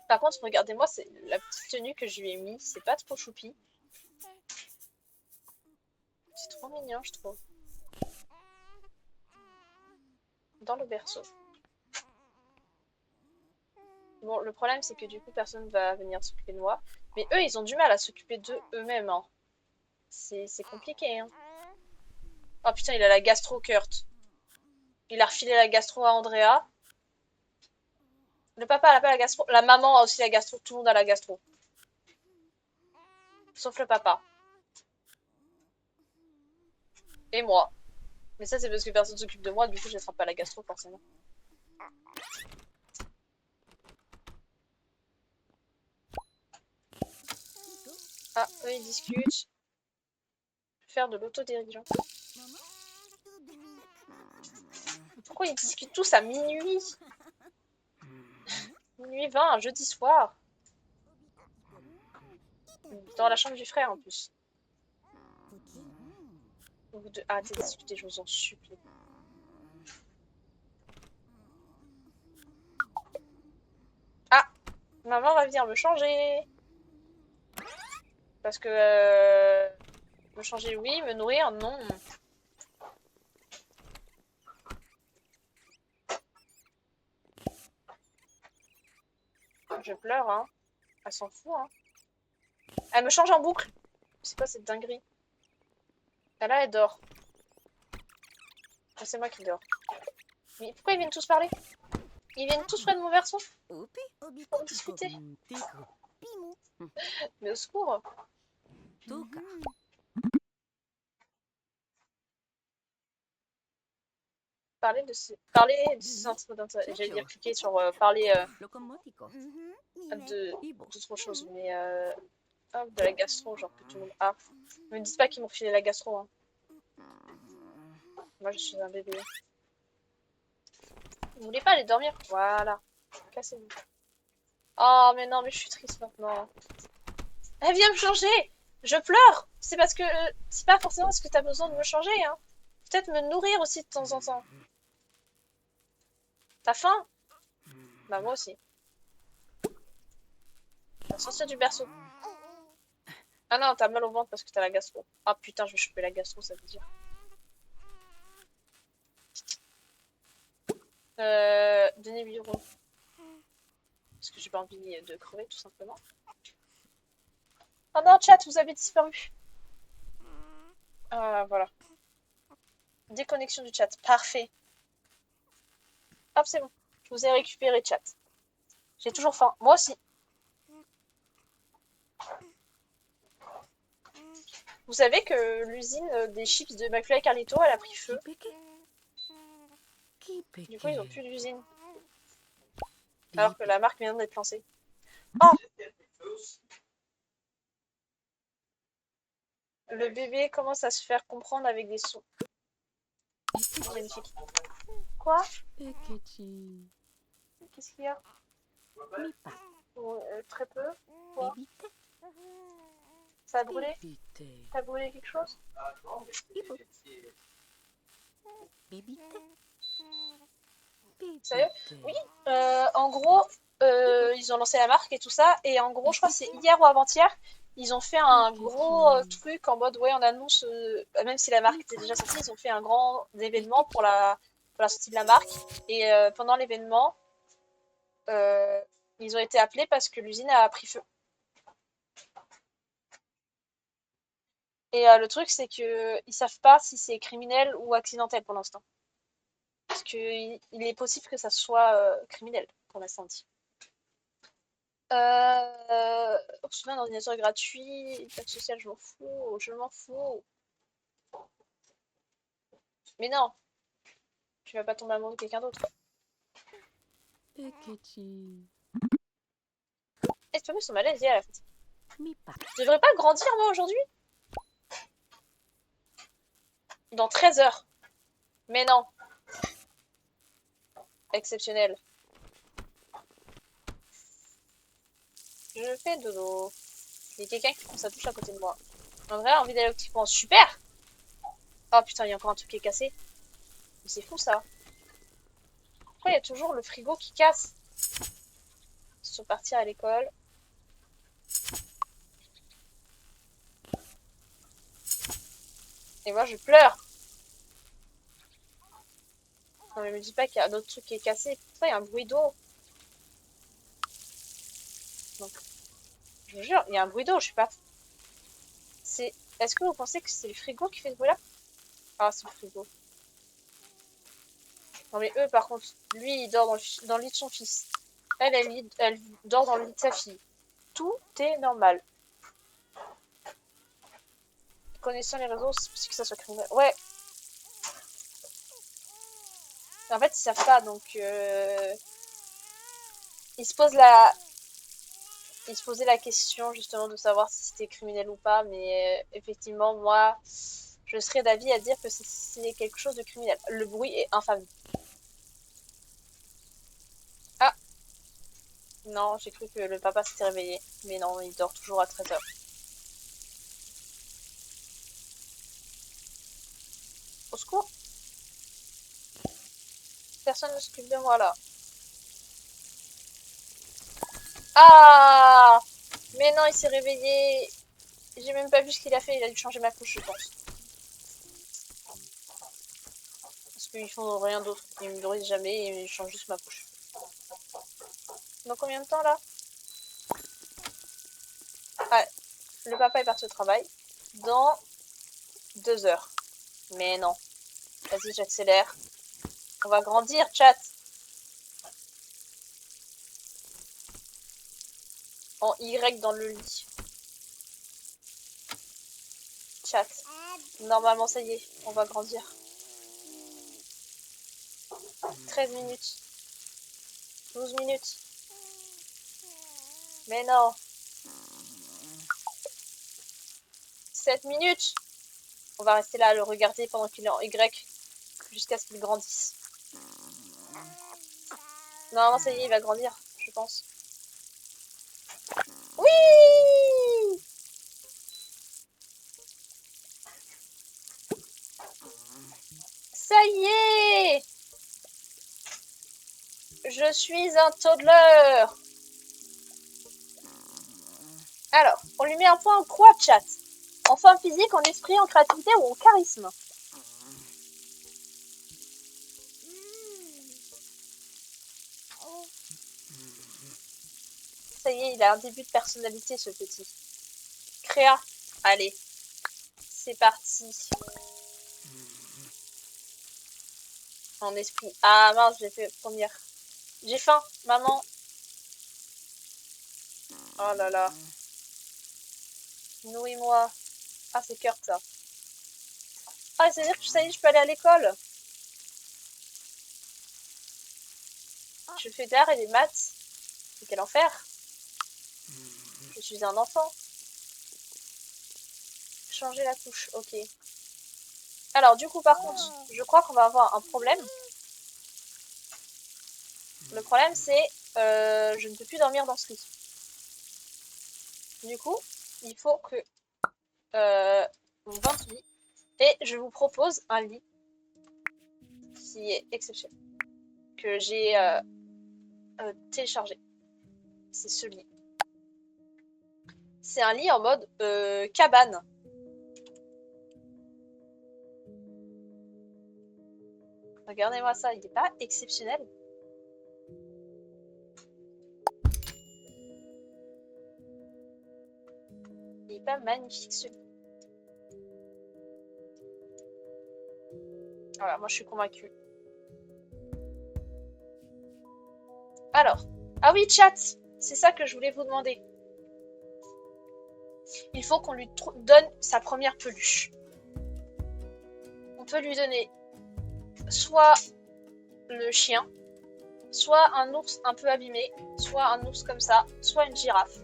Par contre, regardez-moi, c'est la petite tenue que je lui ai mis. C'est pas trop choupi. C'est trop mignon, je trouve. Dans le berceau. Bon, le problème, c'est que du coup, personne va venir s'occuper de moi. Mais eux, ils ont du mal à s'occuper d'eux eux-mêmes, hein. C'est compliqué, hein. Oh putain, il a la gastro, Kurt. Il a refilé la gastro à Andrea. Le papa n'a pas la gastro. La maman a aussi la gastro. Tout le monde a la gastro. Sauf le papa. Et moi. Mais ça, c'est parce que personne s'occupe de moi, du coup, je n'attrape pas la gastro, forcément. Ah, eux, ils discutent. Faire de l'autodérision. Pourquoi ils discutent tous à minuit? Minuit 20, un jeudi soir. Dans la chambre du frère, en plus. Arrêtez de discuter, je vous en supplie. Ah! Maman va venir me changer. Parce que... me changer, oui. Me nourrir, non. Je pleure, hein. Elle s'en fout, hein. Elle me change en boucle. C'est quoi cette dinguerie? Là, elle dort. Ah, c'est moi qui dors. Mais pourquoi ils viennent tous parler? Ils viennent tous près de mon berceau pour discuter. Mais au secours. Parler de ces centres d'intérêt. J'allais dire cliquer sur parler d'autres choses. Mais hop, de la gastro, genre que tout le monde a. Ne me dites pas qu'ils m'ont filé la gastro. Hein. Moi, je suis un bébé. Vous voulez pas aller dormir? Voilà. Cassez-vous. Oh, mais non, mais je suis triste maintenant. Elle vient me changer! Je pleure! C'est parce que... c'est pas forcément parce que t'as besoin de me changer, hein. Peut-être me nourrir aussi de temps en temps. T'as faim? Bah, moi aussi. On va sortir du berceau. Ah non, t'as mal au ventre parce que t'as la gastro. Ah putain, je vais choper la gastro, ça veut dire. Donnez 8 euros. Parce que j'ai pas envie de crever, tout simplement. Oh non, chat, vous avez disparu. Ah, voilà. Déconnexion du chat. Parfait. Hop, c'est bon. Je vous ai récupéré, chat. J'ai toujours faim. Moi aussi. Vous savez que l'usine des chips de McFly et Carlito, elle a pris feu. Du coup, ils ont plus d'usine. Alors que la marque vient d'être lancée. Oh! Le bébé commence à se faire comprendre avec des sons. Magnifique. Quoi? Qu'est-ce qu'il y a? Très peu. Quoi? Ça a brûlé? T'as brûlé quelque chose? Sérieux? Oui. En gros, ils ont lancé la marque et tout ça. Et en gros, je crois que c'est hier ou avant-hier. Ils ont fait un gros truc en mode, ouais, on annonce, même si la marque était déjà sortie, ils ont fait un grand événement pour la sortie de la marque. Et pendant l'événement, ils ont été appelés parce que l'usine a pris feu. Et le truc, c'est que ils savent pas si c'est criminel ou accidentel pour l'instant. Parce qu'il est possible que ça soit criminel, pour l'instant dit. On se souvient d'un ordinateur gratuit, taxe sociale, je m'en fous, je m'en fous. Mais non, tu vas pas tomber amoureux de quelqu'un d'autre. Et ce fameux sont malaisés à la fin. Je devrais pas grandir moi aujourd'hui? Dans 13 heures. Mais non. Exceptionnel. Je fais dodo. Il y a quelqu'un qui prend sa douche à côté de moi. En vrai, envie d'aller au petit coin. Super! Oh putain, il y a encore un truc qui est cassé. Mais c'est fou ça. Pourquoi il y a toujours le frigo qui casse? Ils sont partis à l'école. Et moi je pleure. Non mais me dis pas qu'il y a un autre truc qui est cassé. Pourquoi il y a un bruit d'eau? Donc, je vous jure, il y a un bruit d'eau, je suis pas... Est-ce que vous pensez que c'est le frigo qui fait ce bruit là? Ah, c'est le frigo. Non mais eux par contre, lui il dort dans le lit de son fils. Elle dort dans le lit de sa fille. Tout est normal. Connaissant les réseaux, c'est possible que ça soit criminel. Ouais. En fait, ils savent pas, donc ils se posent la... Ils se posaient la question justement de savoir si c'était criminel ou pas, mais effectivement, moi, je serais d'avis à dire que c'est quelque chose de criminel. Le bruit est infâme. Ah, non, j'ai cru que le papa s'était réveillé, mais non, il dort toujours à 13h. Au secours! Personne ne s'occupe de moi là. Ah! Mais non, il s'est réveillé. J'ai même pas vu ce qu'il a fait. Il a dû changer ma couche, je pense. Parce qu'ils font rien d'autre. Ils me nourrissent jamais et ils changent juste ma couche. Dans combien de temps là? Ah, le papa est parti au travail. Dans 2 heures. Mais non. Vas-y, j'accélère. On va grandir, chat. En Y dans le lit. Chat. Normalement, ça y est, on va grandir. 13 minutes. 12 minutes. Mais non. 7 minutes. On va rester là à le regarder pendant qu'il est en Y. Jusqu'à ce qu'il grandisse. Normalement, ça y est, il va grandir, je pense. Oui! Ça y est! Je suis un toddler! Alors, on lui met un point en quoi, chat? En forme physique, en esprit, en créativité ou en charisme? Ça y est, il a un début de personnalité, ce petit. Créa. Allez. C'est parti. En esprit. Ah mince, j'ai fait première. J'ai faim, maman. Oh là là. Nourris-moi. Ah, c'est Kurt, ça. Ah, c'est-à-dire que ça y est, je peux aller à l'école. Je fais d'art et des maths. Mais quel enfer. Je suis un enfant. Changer la couche, ok. Alors, du coup, par contre, je crois qu'on va avoir un problème. Le problème, c'est je ne peux plus dormir dans ce lit. Du coup, il faut que on ventile. Et je vous propose un lit qui est exceptionnel. Que j'ai téléchargé. C'est ce lit. C'est un lit en mode cabane. Regardez-moi ça, il n'est pas exceptionnel. Il n'est pas magnifique ce lit. Voilà, moi je suis convaincue. Alors, ah oui, chat, c'est ça que je voulais vous demander. Il faut qu'on lui donne sa première peluche. On peut lui donner soit le chien, soit un ours un peu abîmé, soit un ours comme ça, soit une girafe,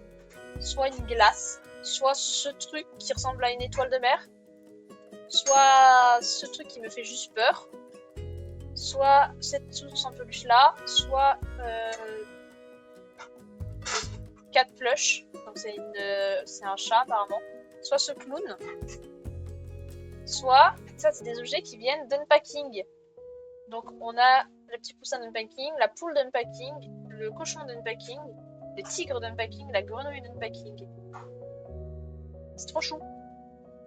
soit une glace, soit ce truc qui ressemble à une étoile de mer, soit ce truc qui me fait juste peur, soit cette ours en peluche là, soit 4 plushs, donc c'est un chat apparemment, soit ce clown, soit, ça c'est des objets qui viennent d'unpacking. Donc on a le petit poussin d'unpacking, la poule d'unpacking, le cochon d'unpacking, le tigre d'unpacking, la grenouille d'unpacking. C'est trop chou.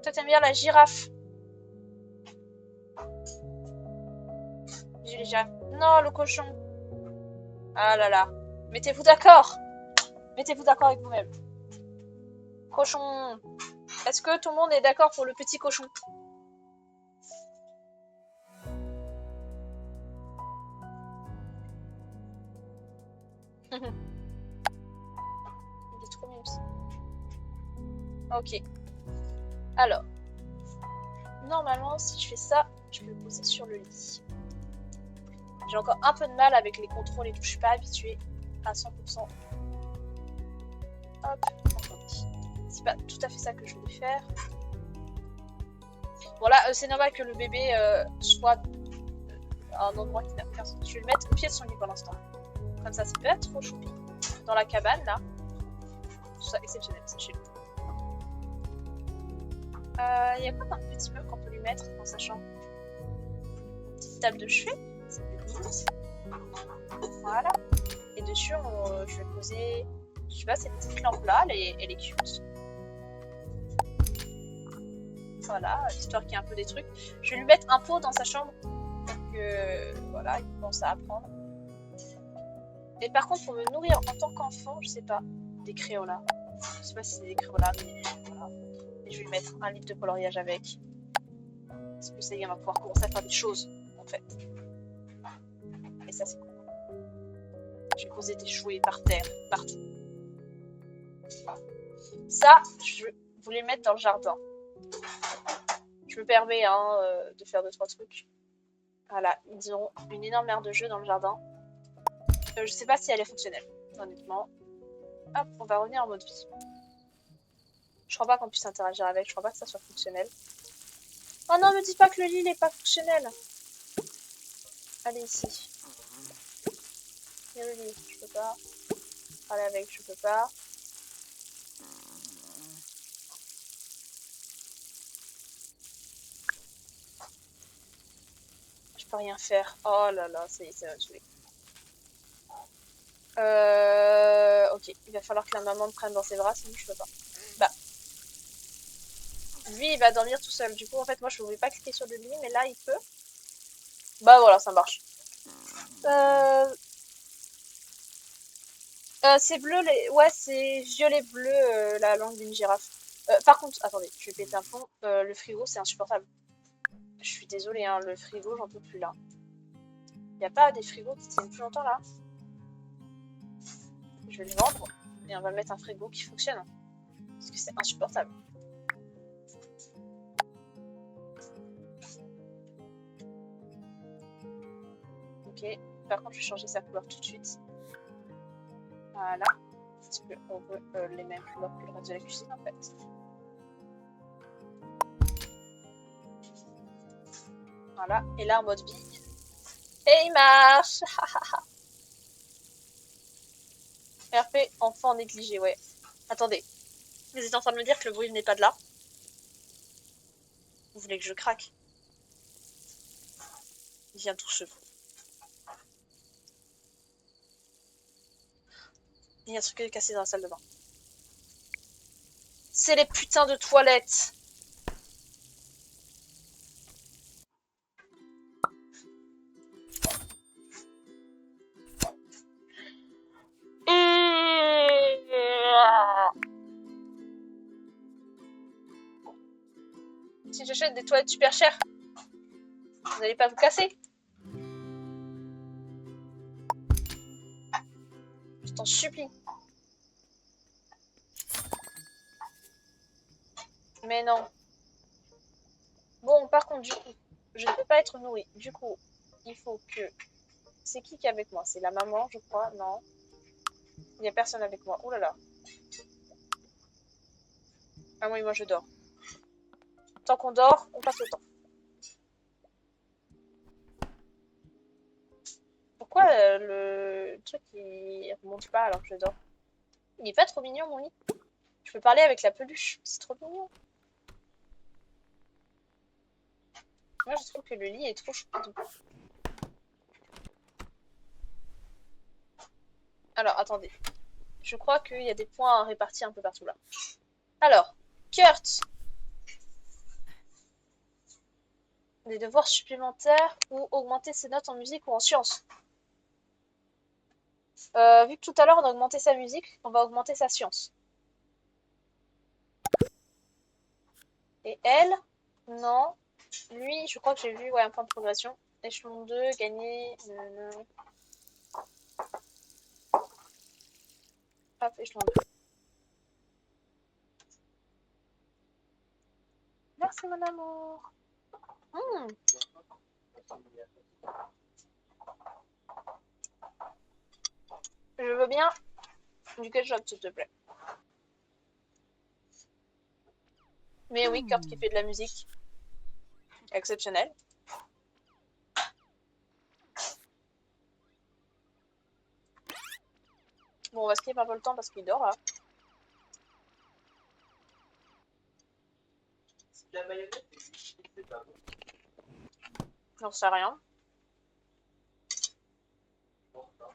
Toi t'aimes bien la girafe? J'ai les girafes. Non, le cochon. Ah là là. Mettez-vous d'accord. Mettez-vous d'accord avec vous-même. Cochon. Est-ce que tout le monde est d'accord pour le petit cochon? Il est trop mignon. Ok. Alors. Normalement, si je fais ça, je peux le poser sur le lit. J'ai encore un peu de mal avec les contrôles et tout. Je suis pas habituée à 100%. Hop, attendez. C'est pas tout à fait ça que je voulais faire. Bon là, c'est normal que le bébé soit à un endroit qui n'a aucun sens. Je vais le mettre au pied de son lit pour l'instant. Comme ça, c'est pas trop choupi. Dans la cabane, là. C'est exceptionnel, sachez-le. Il y a pas un petit meuble qu'on peut lui mettre dans sa chambre? Une petite table de chevet. Ça peut être mignon. Voilà. Et dessus, je vais poser, je sais pas, cette petite lampe-là, elle est cute. Voilà, histoire qu'il y ait un peu des trucs. Je vais lui mettre un pot dans sa chambre pour que, voilà, il commence à apprendre. Et par contre, pour me nourrir en tant qu'enfant, je sais pas, des Crayolas. Je sais pas si c'est des Crayolas, mais voilà. Et je vais lui mettre un livre de coloriage avec. Parce que ça y est, on va pouvoir commencer à faire des choses, en fait. Et ça, c'est cool. Je vais poser des jouets par terre, partout. Ça, je voulais mettre dans le jardin. Je me permets de faire 2-3 trucs. Voilà, ils ont une énorme aire de jeu dans le jardin. Je sais pas si elle est fonctionnelle, honnêtement. Hop, on va revenir en mode vie. Je crois pas qu'on puisse interagir avec, je crois pas que ça soit fonctionnel. Oh non, me dis pas que le lit n'est pas fonctionnel. Allez, ici. Il y a le lit, je peux pas. Parler avec, je peux pas. Je peux rien faire. Oh là là, ça y est, ça va me tuer. Ok, il va falloir que la maman me prenne dans ses bras, sinon je peux pas. Bah. Lui, il va dormir tout seul. Du coup, en fait, moi, je pouvais pas cliquer sur le lit, mais là, il peut. Bah voilà, ça marche. C'est bleu, ouais, c'est violet-bleu, la langue d'une girafe. Par contre, attendez, je vais péter un plomb. Le frigo, c'est insupportable. Je suis désolée, hein, le frigo, j'en peux plus là. Y a pas des frigos qui tiennent plus longtemps là? Je vais le vendre et on va mettre un frigo qui fonctionne. Parce que c'est insupportable. Ok, par contre, je vais changer sa couleur tout de suite. Voilà. Parce qu'on veut les mêmes couleurs que le reste de la cuisine en fait. Voilà, et là en mode vie. Et il marche. RP, enfant négligé, ouais. Attendez, vous êtes en train de me dire que le bruit n'est pas de là? Vous voulez que je craque? Il vient tout cheveux. Il y a un truc qui est cassé dans la salle de bain. C'est les putains de toilettes. Si j'achète des toilettes super chères, vous n'allez pas vous casser? Je t'en supplie. Mais non. Bon, par contre, du coup, je ne peux pas être nourrie. Du coup, il faut que... C'est qui est avec moi? C'est la maman, je crois? Non. Il n'y a personne avec moi. Oh là là. Ah oui, moi je dors. Tant qu'on dort, on passe le temps. Pourquoi le truc il remonte pas alors que je dors? Il est pas trop mignon mon lit? Je peux parler avec la peluche, c'est trop mignon. Moi je trouve que le lit est trop chou. Alors attendez, je crois qu'il y a des points répartis un peu partout là. Alors, Kurt, des devoirs supplémentaires ou augmenter ses notes en musique ou en sciences. Vu que tout à l'heure on a augmenté sa musique, on va augmenter sa science. Et elle, non. Lui, je crois que j'ai vu ouais, un point de progression. Échelon 2, gagner. Hop, échelon 2. Merci mon amour. Je veux bien du ketchup, s'il te plaît. Mais oui, Kurt qui fait de la musique. Exceptionnelle. Bon, on va skip un peu le temps parce qu'il dort là. La mayonnaise, c'est pas bon. J'en sais rien. Bon, ça.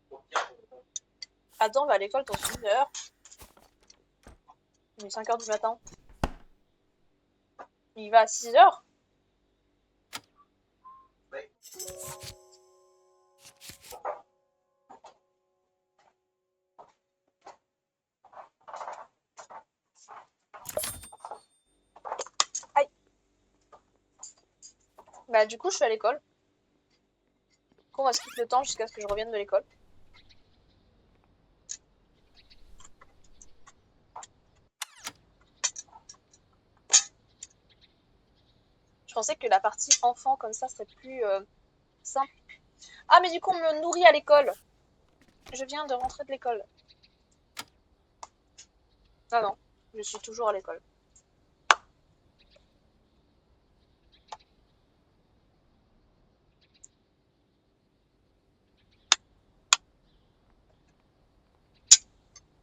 Au pire, Adam va à l'école dans 1 heure. Il est 5 heures du matin. Il va à 6 heures. ouais. Bah du coup, je suis à l'école. Du coup, on va skip le temps jusqu'à ce que je revienne de l'école. Je pensais que la partie enfant comme ça serait plus simple. Ah mais du coup, on me nourrit à l'école. Je viens de rentrer de l'école. Ah non, je suis toujours à l'école.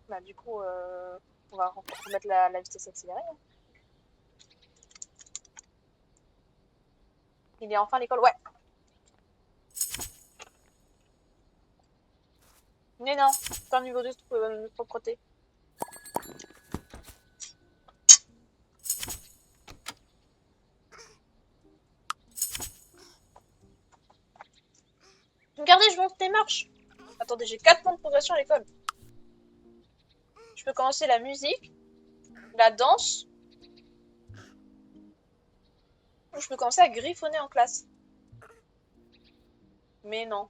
Bah du coup, on va remettre la vitesse accélérée. Hein. Il est enfin à l'école, ouais. Mais non, pas un niveau 2 de propreté. Regardez, je monte les marches. Attendez, j'ai 4 points de progression à l'école. Je peux commencer la musique, la danse, ou je peux commencer à griffonner en classe. Mais non.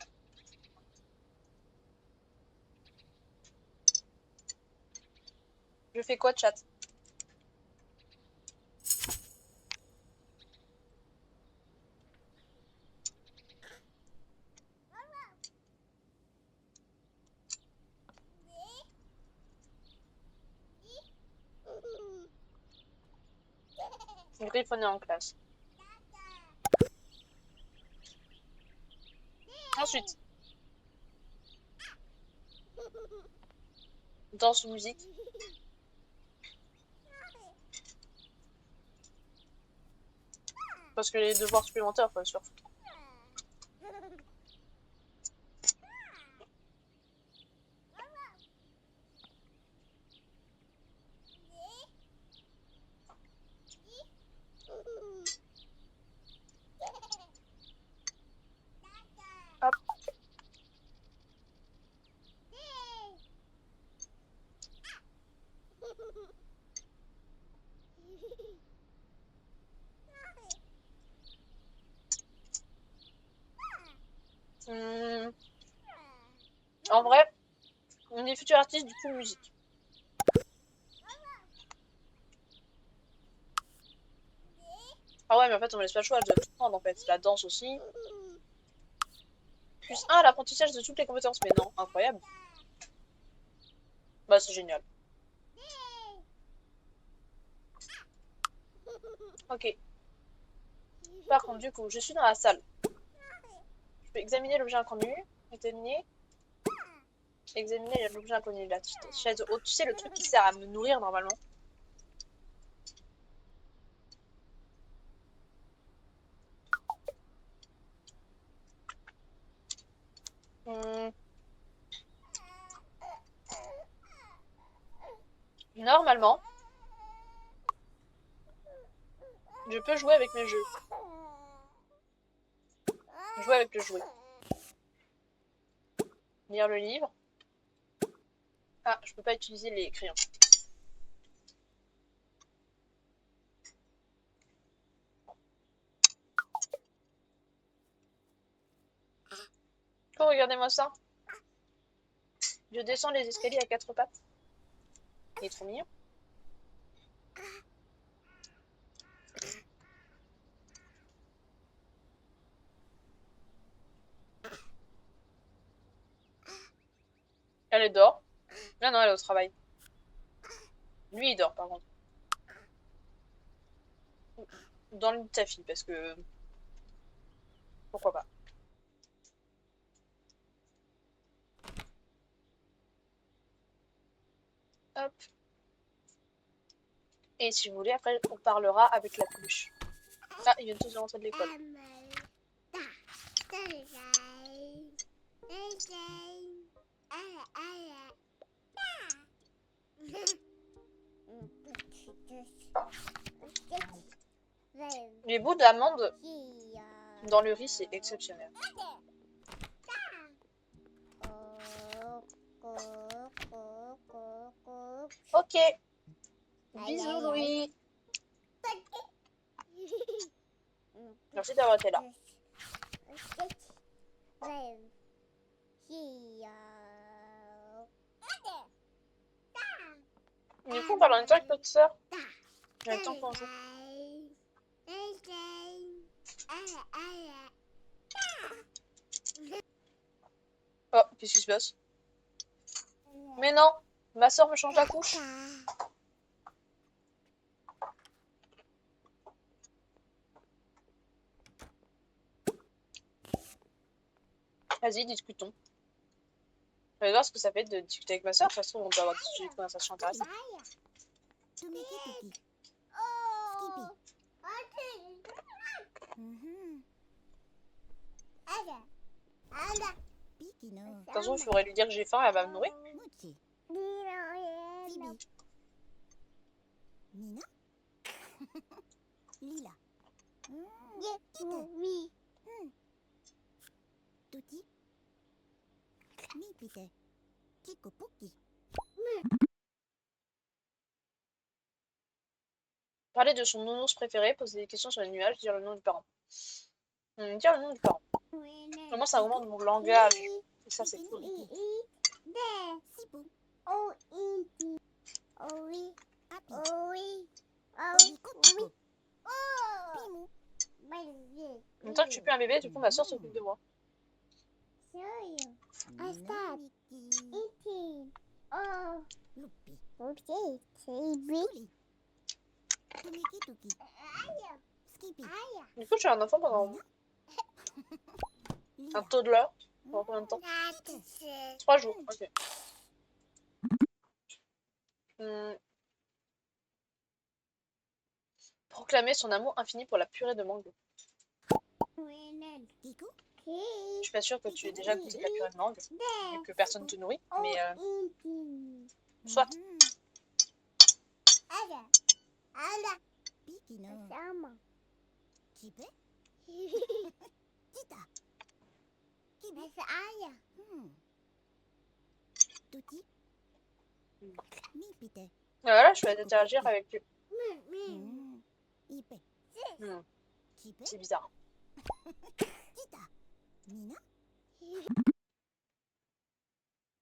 Je fais quoi, chat? Griffonner en classe. Ensuite, danse ou musique. Parce que les devoirs supplémentaires, faut sûr. Hop. En vrai, on est futur artiste, du coup, musique. Ah ouais, mais en fait, on me laisse pas le choix, je dois tout prendre en fait. La danse aussi. Plus 1 à l'apprentissage de toutes les compétences. Mais non, incroyable. Bah, c'est génial. Ok. Par contre, du coup, je suis dans la salle. Je peux examiner l'objet inconnu. Examiner. Examiner l'objet inconnu. La chaise haute. Tu sais, le truc qui sert à me nourrir normalement. Hmm. Normalement, je peux jouer avec mes jeux. Jouer avec le jouet. Lire le livre. Ah, je peux pas utiliser les crayons. Oh, regardez-moi ça. Je descends les escaliers à 4 pattes. Il est trop mignon. elle dort. Non, non, elle est au travail. Lui, il dort, par contre. Dans le lit de ta fille, parce que... Pourquoi pas. Hop. Et si vous voulez, après, on parlera avec la peluche. Ah, ils viennent tous de rentrer de l'école. Les bouts d'amande dans le riz, c'est exceptionnel. Ok. Bisous, Louis. Merci d'avoir été là. Du coup, on parle en même temps avec notre soeur. J'ai le temps de penser. Oh, qu'est-ce qui se passe? Mais non, ma soeur me change la couche. Vas-y, discutons. Je vais voir ce que ça fait de discuter avec ma soeur. De toute façon, on peut avoir des sujets de conversation intéressants. Attention, je pourrais lui dire que j'ai faim et elle va me nourrir. Parler de son nounours préféré, poser des questions sur les nuages, dire le nom du parent. Dire le nom du parent. Comment ça augmente mon langage. Et ça, c'est cool. En même temps que je suis plus un bébé, du coup, ma soeur s'occupe de moi. Du coup, je suis un enfant pendant un toddler. Pendant combien de temps? 3 jours, ok. Proclamer son amour infini pour la purée de mangue. Je suis pas sûre que tu aies déjà goûté de la purée de mangue, vu que personne ne te nourrit, mais soit. Voilà, je vais interagir avec lui. C'est bizarre.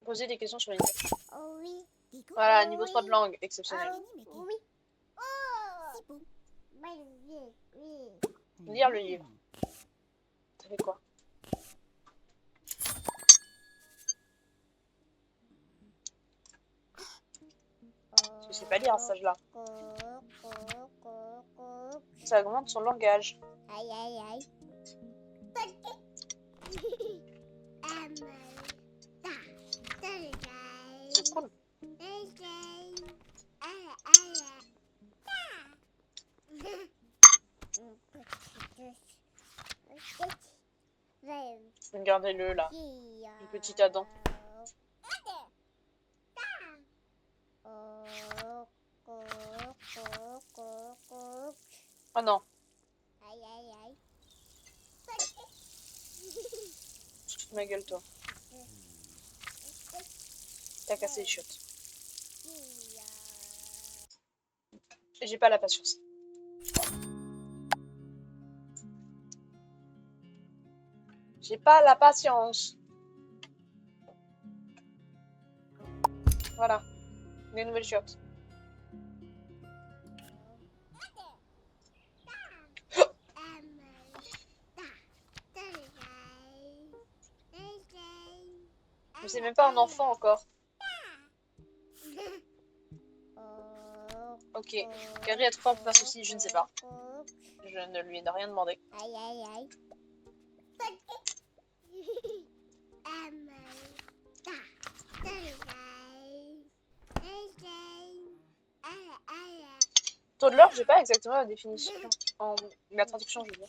Poser des questions sur les nuages. Voilà, niveau 3 de langue, exceptionnel. Lire le livre. Ça fait quoi? Je sais pas lire à cet âge-là. Ça augmente son langage. C'est cool. Regardez-le là, le petit Adam. Oh non. Ma gueule, toi. T'as cassé les chiottes. J'ai pas la patience. J'ai pas la patience. Voilà. Des nouvelles chiottes. Mais c'est même pas un enfant encore. Ok. Carrie a trop pas de soucis, je ne sais pas. Je ne lui ai rien demandé. Aïe aïe aïe. Toddler, j'ai pas exactement la définition. La traduction, je veux dire.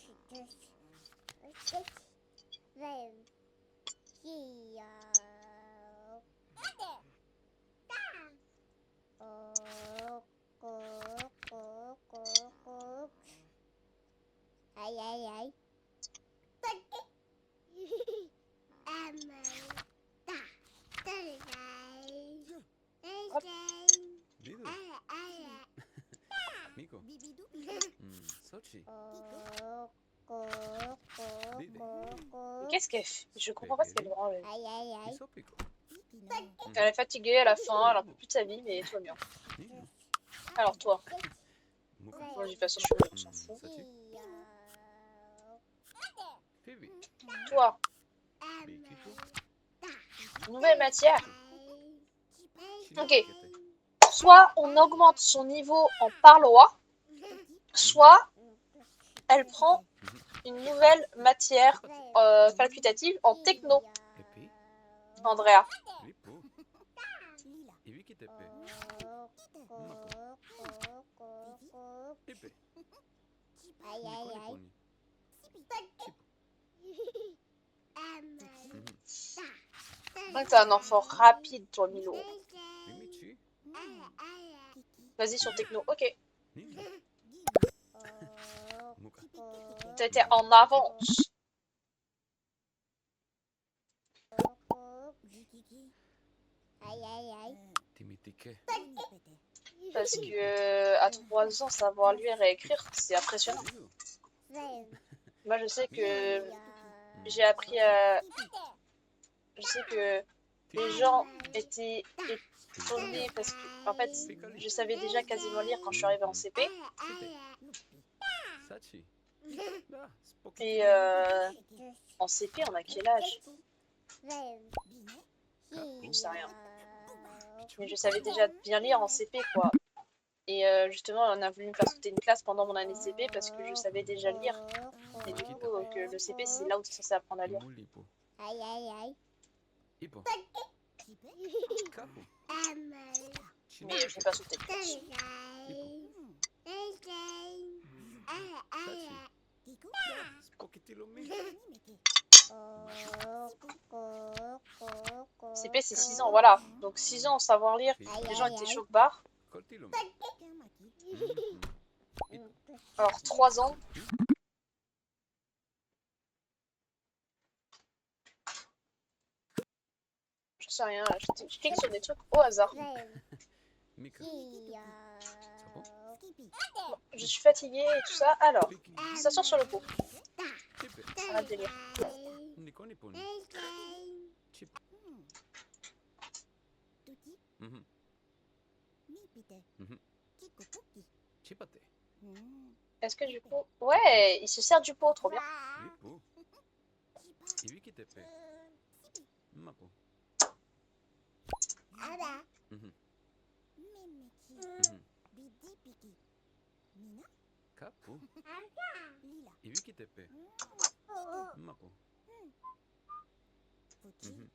Aïe aïe aïe. Dido. Miko. Sochi. Dide. Mais qu'est-ce qu'elle fait? Je comprends pas ce qu'elle branle. Aïe aïe aïe. Isopiko. Elle est fatiguée, elle a faim, elle a un peu plus de sa vie, mais tout va bien. Nido. Alors toi, Muka. moi j'ai fait ça, on s'en fout. Sachi. Phoebe. Toi, Bikiko. nouvelle matière. Ok. Shinokete. Soit on augmente son niveau en parloir, soit elle prend une nouvelle matière facultative en techno. Epi. Andrea. Lipo. Ibikitepe. Ipe. Aïe aïe aïe. Donc t'es un enfant rapide, toi, Milo. Mimichi. Vas-y sur techno. Ok. Ninja. Muka. T'as été en avance. Aïe aïe aïe. Timitike. Parce que à 3 ans, savoir lire et écrire, c'est impressionnant. Dido. Moi, je sais que j'ai appris à... Je sais que les gens étaient étonnés parce que, en fait, je savais déjà quasiment lire quand je suis arrivée en CP. Sachi. Ah, Spock. Et en CP, on a quel âge? Je sais rien. Mais je savais déjà bien lire en CP, quoi. Et justement, on a voulu me faire sauter une classe pendant mon année CP parce que je savais déjà lire. Et du coup, que le CP, c'est là où tu es censé apprendre à lire. Imu lipo. Aïe aïe aïe. Ipo. Kapu. Mais je n'ai pas sauté de classe. Sachi. Spokitilomi. CP, c'est 6 ans, voilà. Donc 6 ans en savoir lire, les gens étaient choc-barres. Coltilomi. Alors 3 ans. Je sais rien, je clique sur des trucs au hasard. Mika. Bon, je suis fatiguée et tout ça. Alors, ça sort sur le pot. Chipe. Arrête de délire. Nico Niponi. Chip. Mhm. Mhm. Chipate. Est-ce que du coup... Ouais, il se sert du pot, trop bien. Lipo. Ibikitepe. Mapo. Mhm. Mhm. Kapu. Ibikitepe. Mapo. Mhm.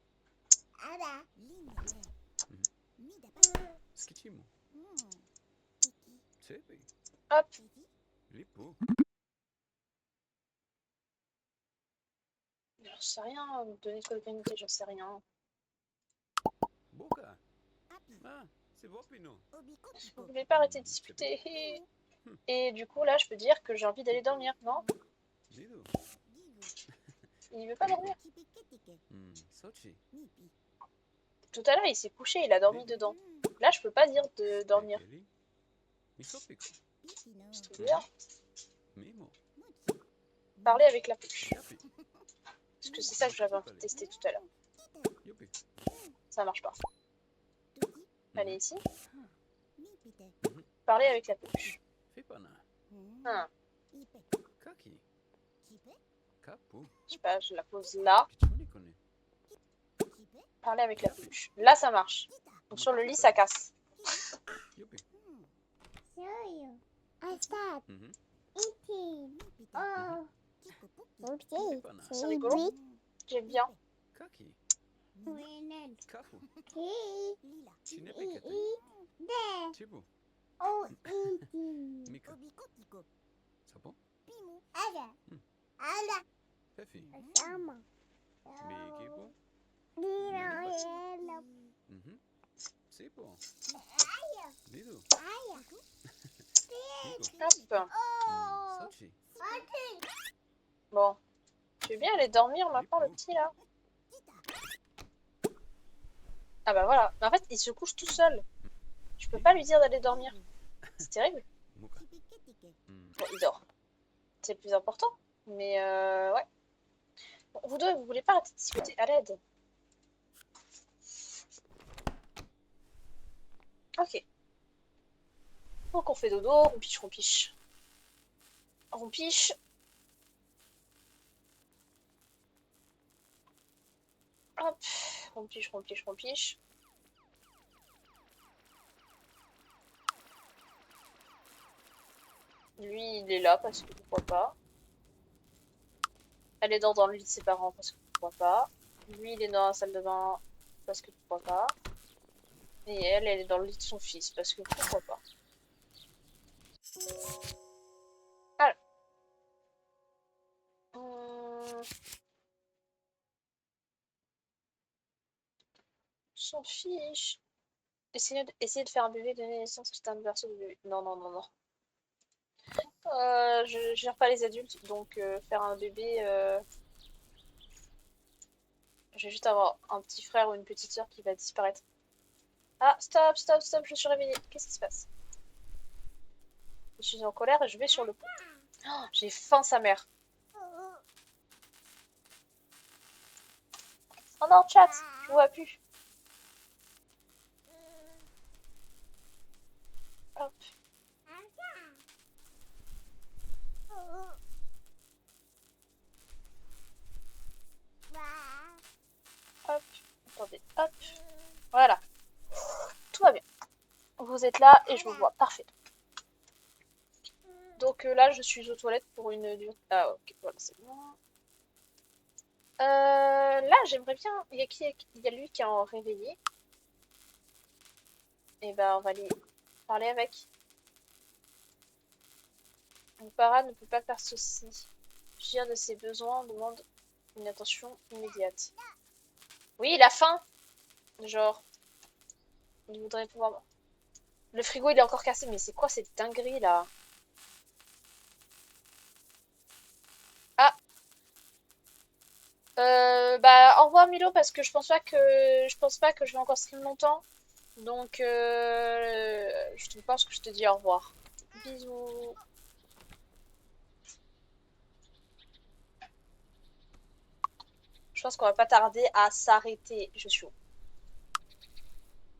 Skichimo. Sepe. Hop. Lipo. J'en sais rien, donner de l'unité, j'en sais rien. Boca. Ah, c'est Vopino. Vous voulez pas arrêter de discuter. Et du coup, là, je peux dire que j'ai envie d'aller dormir, non? Dido. Il veut pas dormir. Sochi. Tout à l'heure, il s'est couché, il a dormi dedans. Là, je peux pas dire de dormir. Pekeli. Misopiko. C'est trop bien. Mimo. Parler avec la peluche. Yapi. Parce que c'est ça que j'avais envie de tester tout à l'heure. Yopi. Ça marche pas. Allez ici. Mhm. Parler avec la peluche. Fipana. Hein, Kaki. Kapu. je sais pas, je la pose là. Kichuni kone. Parler avec la peluche. Là, ça marche. Donc sur le lit, ça casse. Yopi. Stop. Mhm. Eating. Oh. Ok. Pipana. C'est rigolo. J'aime bien. Kaki. Hey. Kapu. Hey. Chinepekete. There. Chibu. Oh, eating. Mika. Sapo. Ada. Hmm. Ada. Fefi. Sama. Mikipu. Hello. Mhm. Sipo. Aya. Lidu. Aya. Nico. Hop. Sochi. Bon. Tu veux bien aller dormir maintenant, le Lipo. petit, là? Ah bah voilà. Mais en fait, il se couche tout seul. Je peux pas lui dire d'aller dormir. C'est terrible. Muka. Bon, il dort. C'est le plus important. Mais ouais. Bon, vous deux, vous voulez pas arrêter de discuter à l'aide? Ok. Donc on fait dodo, rompiche, rompiche. Rompiche. Hop. Rompiche, rompiche, rompiche. Lui, il est là parce que pourquoi pas. Elle est dans le lit de ses parents parce que pourquoi pas. Lui, il est dans la salle de bain parce que pourquoi pas. Et elle est dans le lit de son fils parce que pourquoi pas. Alors. S'en fiche. Essayez de faire un bébé, donner naissance, c'est un berceau de bébé. Non, non, non, non. Je gère pas les adultes, donc faire un bébé, je vais juste avoir un petit frère ou une petite soeur qui va disparaître. Ah, stop, stop, stop, je suis réveillée. Qu'est-ce qui se passe? Je suis en colère et je vais sur le pont. Oh, j'ai faim, sa mère. Oh non, chat, je vois plus. Hop. Hop. Attendez, hop. Voilà. Tout va bien. Vous êtes là et je vous vois. Parfait. Donc là, je suis aux toilettes pour une durée. Ah, ok, voilà, c'est bon. Là, j'aimerais bien. Il y a lui qui est en réveillé. Et ben, on va aller parler avec. Mon parent ne peut pas faire ceci. Jouir de ses besoins demande une attention immédiate. Oui, il a faim. Genre, il voudrait pouvoir. Le frigo, il est encore cassé, mais c'est quoi cette dinguerie là? Ah, bah au revoir Milo parce que je pense pas que je vais encore stream longtemps. Donc je pense que je te dis au revoir. Bisous. Je pense qu'on va pas tarder à s'arrêter. Je suis où?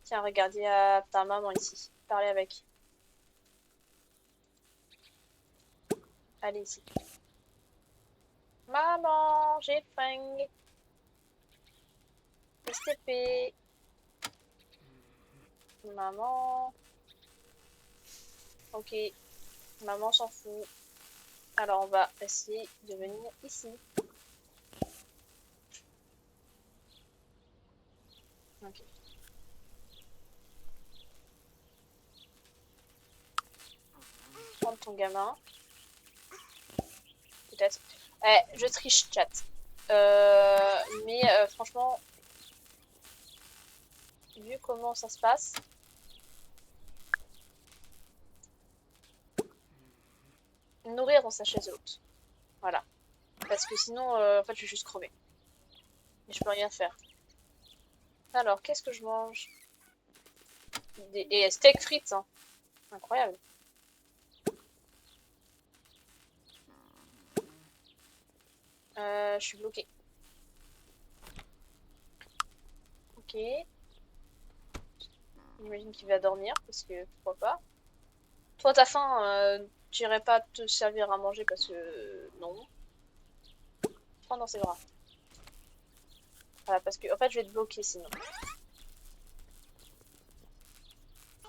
Tiens, regardez à ta maman ici. Parlez avec. Allez ici. Maman, j'ai faim. STP. Maman. Ok. Maman s'en fout. Alors on va essayer de venir ici. Ok. Prendre ton gamin. Peut-être. Je triche chat. Mais franchement, vu comment ça se passe, nourrir dans sa chaise haute. Voilà. Parce que sinon, en fait, je vais juste crever. Et je peux rien faire. Alors, qu'est-ce que je mange? Et steak frites, hein. Incroyable. Je suis bloquée. Ok. J'imagine qu'il va dormir, parce que pourquoi pas. Toi, t'as faim, tu irais pas te servir à manger parce que non. Prends dans ses bras. Voilà, parce que en fait, je vais te bloquer sinon.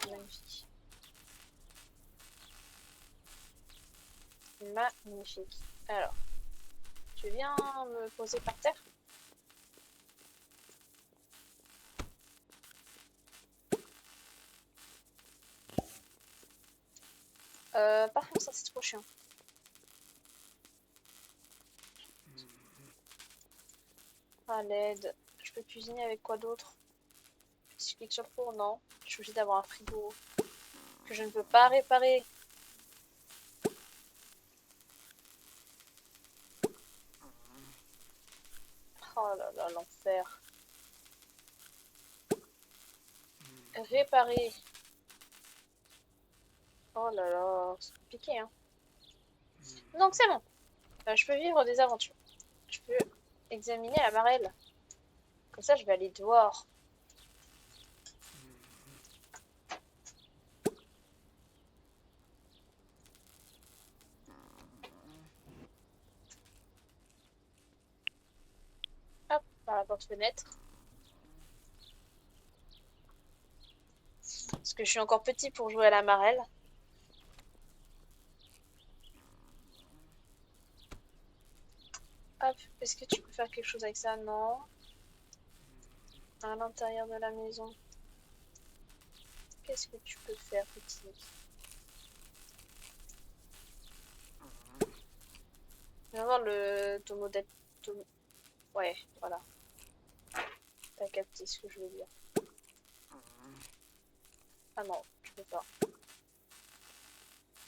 Magnifique. Magnifique. Alors, tu viens me poser par terre? Par contre, ça c'est trop chiant. À l'aide. Je peux cuisiner avec quoi d'autre? Si je clique sur le four, non. Je suis obligée d'avoir un frigo que je ne peux pas réparer. Oh là là, l'enfer. Réparer. Oh là là, c'est compliqué, hein. Donc c'est bon. Je peux vivre des aventures. Je peux examiner la marelle. Comme ça, je vais aller dehors. Hop, par la porte-fenêtre. Parce que je suis encore petit pour jouer à la marelle. Hop, est-ce que tu peux faire quelque chose avec ça? Non. À l'intérieur de la maison. Qu'est-ce que tu peux faire, petit? Viens voir ton modèle. Ouais, voilà. T'as capté ce que je veux dire. Ah non, je peux pas.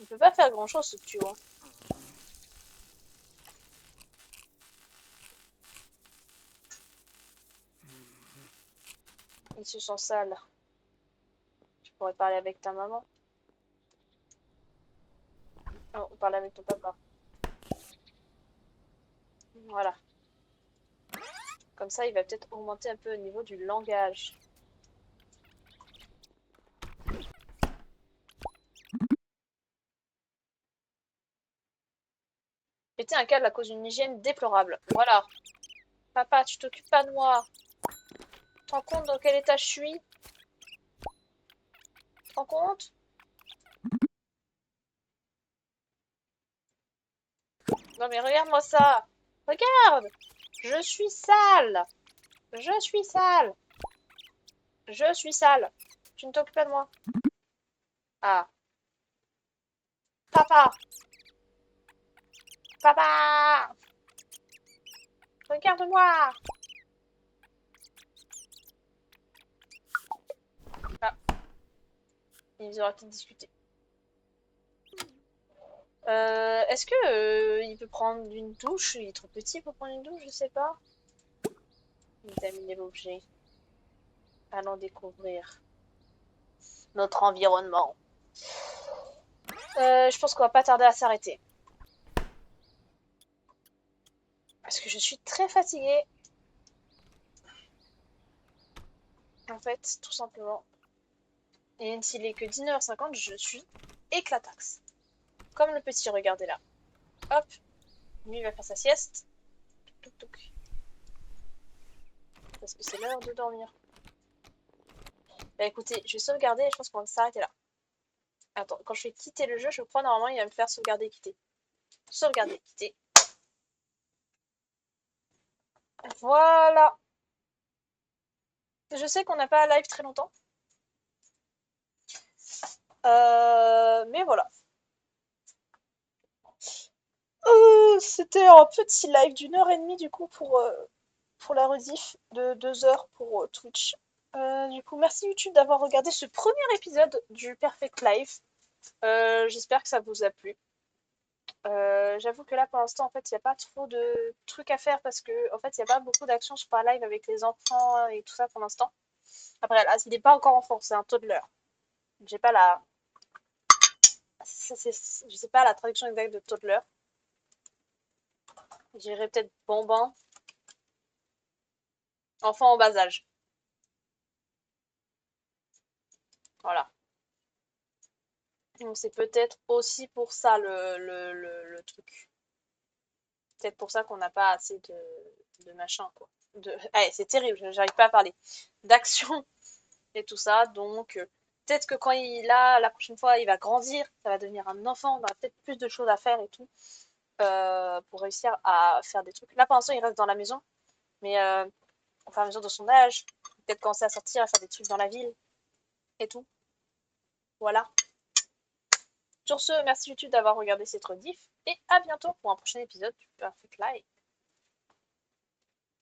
On peut pas faire grand chose ce tuyau. Hein. Ils se sent sales. Tu pourrais parler avec ta maman. Non, parler avec ton papa. Voilà. Comme ça, il va peut-être augmenter un peu au niveau du langage. Péter un câble à cause d'une hygiène déplorable. Voilà. Papa, tu t'occupes pas de moi. Tu te rends compte dans quel état je suis? Tu te rends compte? Non mais regarde-moi ça. Regarde. Je suis sale. Je suis sale. Je suis sale. Tu ne t'occupes pas de moi. Ah. Papa. Papa. Regarde-moi. Ah. Ils auraient peut-être discuté. Est-ce que il peut prendre une douche? Il est trop petit pour prendre une douche, je sais pas. Examiner l'objet. Allons découvrir notre environnement. Je pense qu'on va pas tarder à s'arrêter. Parce que je suis très fatiguée. En fait, tout simplement. Et s'il est que 19h50, je suis éclataxe. Comme le petit, regardez là. Hop. Lui, il va faire sa sieste. Touc, touc. Parce que c'est l'heure de dormir. Bah écoutez, je vais sauvegarder et je pense qu'on va s'arrêter là. Attends, quand je vais quitter le jeu, je crois normalement il va me faire sauvegarder et quitter. Sauvegarder, quitter. Voilà. Je sais qu'on n'a pas live très longtemps. Mais voilà. C'était un petit live d'1h30 du coup pour la rediff de 2 heures pour Twitch. Du coup, merci YouTube d'avoir regardé ce premier épisode du Perfect Life. J'espère que ça vous a plu. J'avoue que là pour l'instant en fait il n'y a pas trop de trucs à faire parce que en fait il n'y a pas beaucoup d'actions sur par live avec les enfants et tout ça pour l'instant. Après là il n'est pas encore enfant, c'est un toddler. J'ai pas la. Je sais pas la traduction exacte de toddler. Je dirais peut-être bambin. Enfant en bas âge. Voilà. Donc c'est peut-être aussi pour ça le truc. Peut-être pour ça qu'on n'a pas assez de machin quoi. Allez, c'est terrible, j'arrive pas à parler. D'action et tout ça, donc Peut-être que quand la prochaine fois, il va grandir, ça va devenir un enfant, on aura peut-être plus de choses à faire et tout, pour réussir à faire des trucs. Là, pour l'instant, il reste dans la maison, mais au fur et à mesure de son âge, peut-être commencer à sortir, à faire des trucs dans la ville et tout. Voilà. Sur ce, merci YouTube d'avoir regardé cette rediff et à bientôt pour un prochain épisode du Perfect Life.